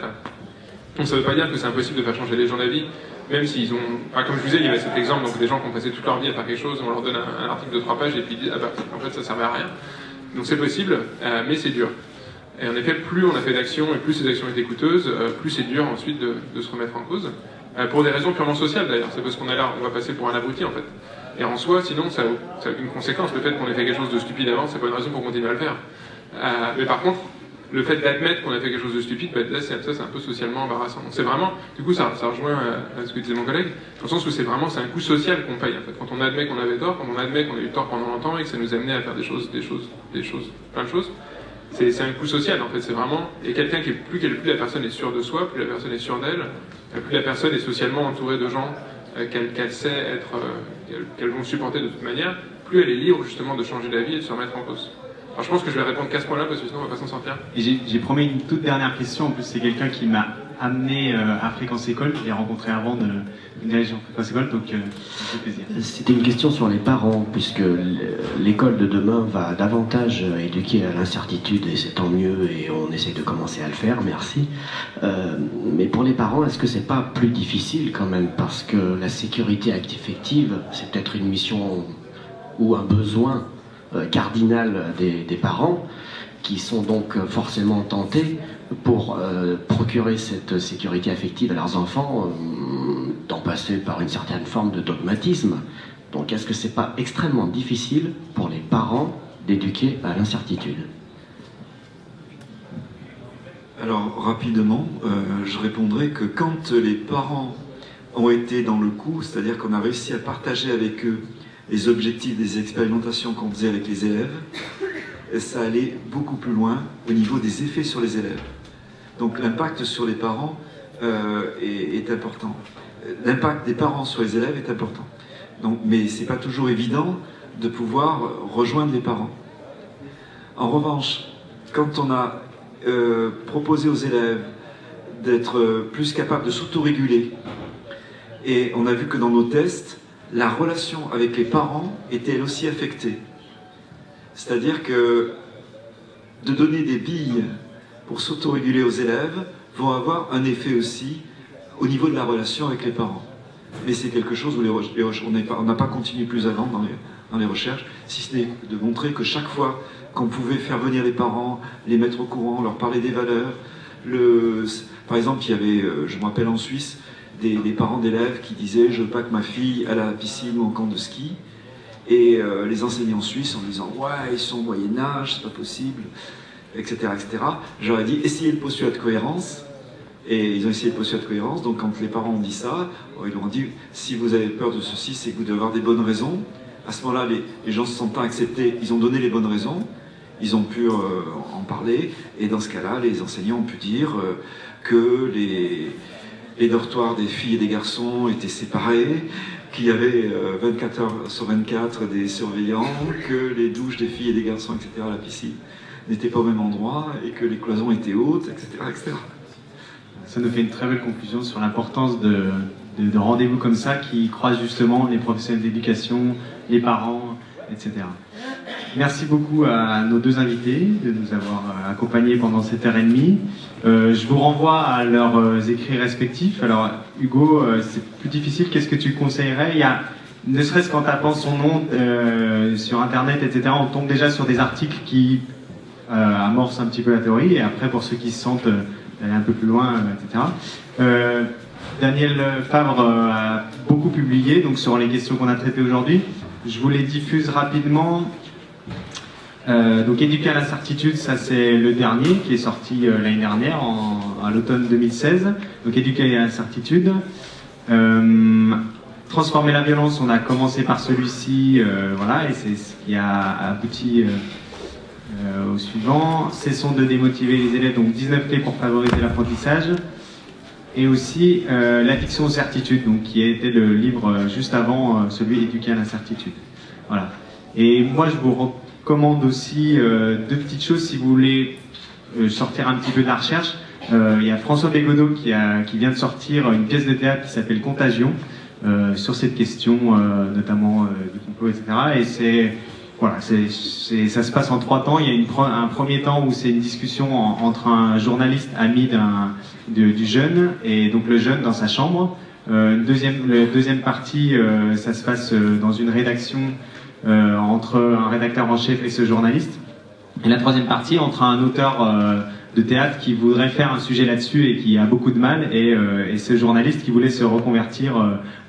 Donc ça ne veut pas dire que c'est impossible de faire changer les gens d'avis, même s'ils ont... Enfin, comme je vous disais, il y avait cet exemple, donc des gens qui ont passé toute leur vie à faire quelque chose, on leur donne un article de 3 pages et puis ils disent en fait ça servait à rien. Donc c'est possible, mais c'est dur. Et en effet, plus on a fait d'actions et plus ces actions étaient coûteuses, plus c'est dur ensuite de se remettre en cause. Pour des raisons purement sociales d'ailleurs, c'est parce qu'on est là, on va passer pour un abruti en fait. Et en soi, sinon, ça a aucune conséquence. Le fait qu'on ait fait quelque chose de stupide avant, c'est pas une raison pour continuer à le faire. Mais par contre, le fait d'admettre qu'on a fait quelque chose de stupide, là, ça c'est un peu socialement embarrassant. Donc c'est vraiment, du coup, ça rejoint à ce que disait mon collègue, dans le sens où c'est un coût social qu'on paye en fait. Quand on admet qu'on avait tort, quand on admet qu'on a eu tort pendant longtemps et que ça nous a amené à faire plein de choses, c'est un coût social en fait. C'est vraiment, et quelqu'un plus la personne est sûre de soi, plus la personne est sûre d'elle, plus la personne est socialement entourée de gens qu'elle sait être, qu'elles vont supporter de toute manière, plus elle est libre justement de changer d'avis et de se remettre en cause. Alors je pense que je vais répondre qu'à ce point-là parce que sinon on va pas s'en sortir. Et j'ai promis une toute dernière question. En plus, c'est quelqu'un qui m'a amené à Fréquence École. Je l'ai rencontré avant de diriger en Fréquence École, donc ça me fait plaisir. C'était une question sur les parents, puisque l'école de demain va davantage éduquer à l'incertitude, et c'est tant mieux, et on essaie de commencer à le faire, merci. Mais pour les parents, est-ce que c'est pas plus difficile quand même, parce que la sécurité affective, c'est peut-être une mission ou un besoin cardinal des parents, qui sont donc forcément tentés pour procurer cette sécurité affective à leurs enfants, d'en passer par une certaine forme de dogmatisme. Donc est-ce que c'est pas extrêmement difficile pour les parents d'éduquer à l'incertitude? Alors rapidement, je répondrai que quand les parents ont été dans le coup, c'est-à-dire qu'on a réussi à partager avec eux les objectifs des expérimentations qu'on faisait avec les élèves, ça allait beaucoup plus loin au niveau des effets sur les élèves. Donc l'impact sur les parents est important. L'impact des parents sur les élèves est important. Donc, mais c'est pas toujours évident de pouvoir rejoindre les parents. En revanche, quand on a proposé aux élèves d'être plus capables de s'autoréguler, et on a vu que dans nos tests, la relation avec les parents était elle aussi affectée. C'est-à-dire que de donner des billes pour s'autoréguler aux élèves vont avoir un effet aussi au niveau de la relation avec les parents. Mais c'est quelque chose où on n'a pas continué plus avant dans les recherches, si ce n'est de montrer que chaque fois qu'on pouvait faire venir les parents, les mettre au courant, leur parler des valeurs, par exemple, il y avait, je me rappelle en Suisse, des parents d'élèves qui disaient « je veux pas que ma fille aille à la piscine ou en camp de ski ». Et les enseignants suisses en disant « ouais, ils sont au Moyen-Âge, c'est pas possible », etc., etc. J'aurais dit « essayez le postulat de cohérence ». Et ils ont essayé le postulat de cohérence. Donc quand les parents ont dit ça, ils leur ont dit « si vous avez peur de ceci, c'est que vous devez avoir des bonnes raisons ». À ce moment-là, les gens se sentant acceptés, ils ont donné les bonnes raisons. Ils ont pu en parler. Et dans ce cas-là, les enseignants ont pu dire que les dortoirs des filles et des garçons étaient séparés, qu'il y avait 24 heures sur 24 des surveillants, que les douches des filles et des garçons, etc., à la piscine, n'étaient pas au même endroit, et que les cloisons étaient hautes, etc., etc. Ça nous fait une très belle conclusion sur l'importance de rendez-vous comme ça qui croisent justement les professionnels d'éducation, les parents, etc. Merci beaucoup à nos deux invités de nous avoir accompagnés pendant cette heure et demie. Je vous renvoie à leurs écrits respectifs. Alors Hugo, c'est plus difficile, qu'est-ce que tu conseillerais? Il y a, ne serait-ce qu'en tapant son nom sur internet, etc., on tombe déjà sur des articles qui amorcent un petit peu la théorie, et après pour ceux qui se sentent aller un peu plus loin, etc. Daniel Favre a beaucoup publié donc, sur les questions qu'on a traitées aujourd'hui. Je vous les diffuse rapidement. Donc Éduquer à l'incertitude, ça c'est le dernier qui est sorti l'année dernière, à l'automne 2016. Donc Éduquer à l'incertitude. Transformer la violence, on a commencé par celui-ci, voilà, et c'est ce qui a abouti au suivant. Cessons de démotiver les élèves, donc 19 clés pour favoriser l'apprentissage. Et aussi l'addiction aux certitudes, donc qui a été le livre juste avant celui Éduquer à l'incertitude. Voilà. Et moi je vous recommande aussi deux petites choses si vous voulez sortir un petit peu de la recherche. Il y a François Bégodeau qui vient de sortir une pièce de théâtre qui s'appelle Contagion sur cette question notamment du complot, etc. Et c'est voilà, ça se passe en 3 temps. Il y a un premier temps où c'est une discussion entre un journaliste ami du jeune et donc le jeune dans sa chambre. La deuxième partie, ça se passe dans une rédaction entre un rédacteur en chef et ce journaliste. Et la troisième partie, entre un auteur de théâtre qui voudrait faire un sujet là-dessus et qui a beaucoup de mal et ce journaliste qui voulait se reconvertir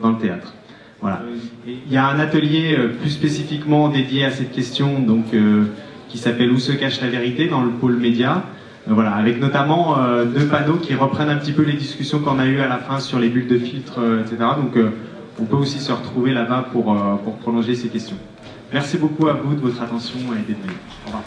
dans le théâtre. Voilà. Il y a un atelier plus spécifiquement dédié à cette question, donc qui s'appelle Où se cache la vérité dans le pôle média. Voilà, avec notamment 2 panneaux qui reprennent un petit peu les discussions qu'on a eues à la fin sur les bulles de filtre, etc. Donc on peut aussi se retrouver là-bas pour prolonger ces questions. Merci beaucoup à vous de votre attention et d'être venus. Au revoir.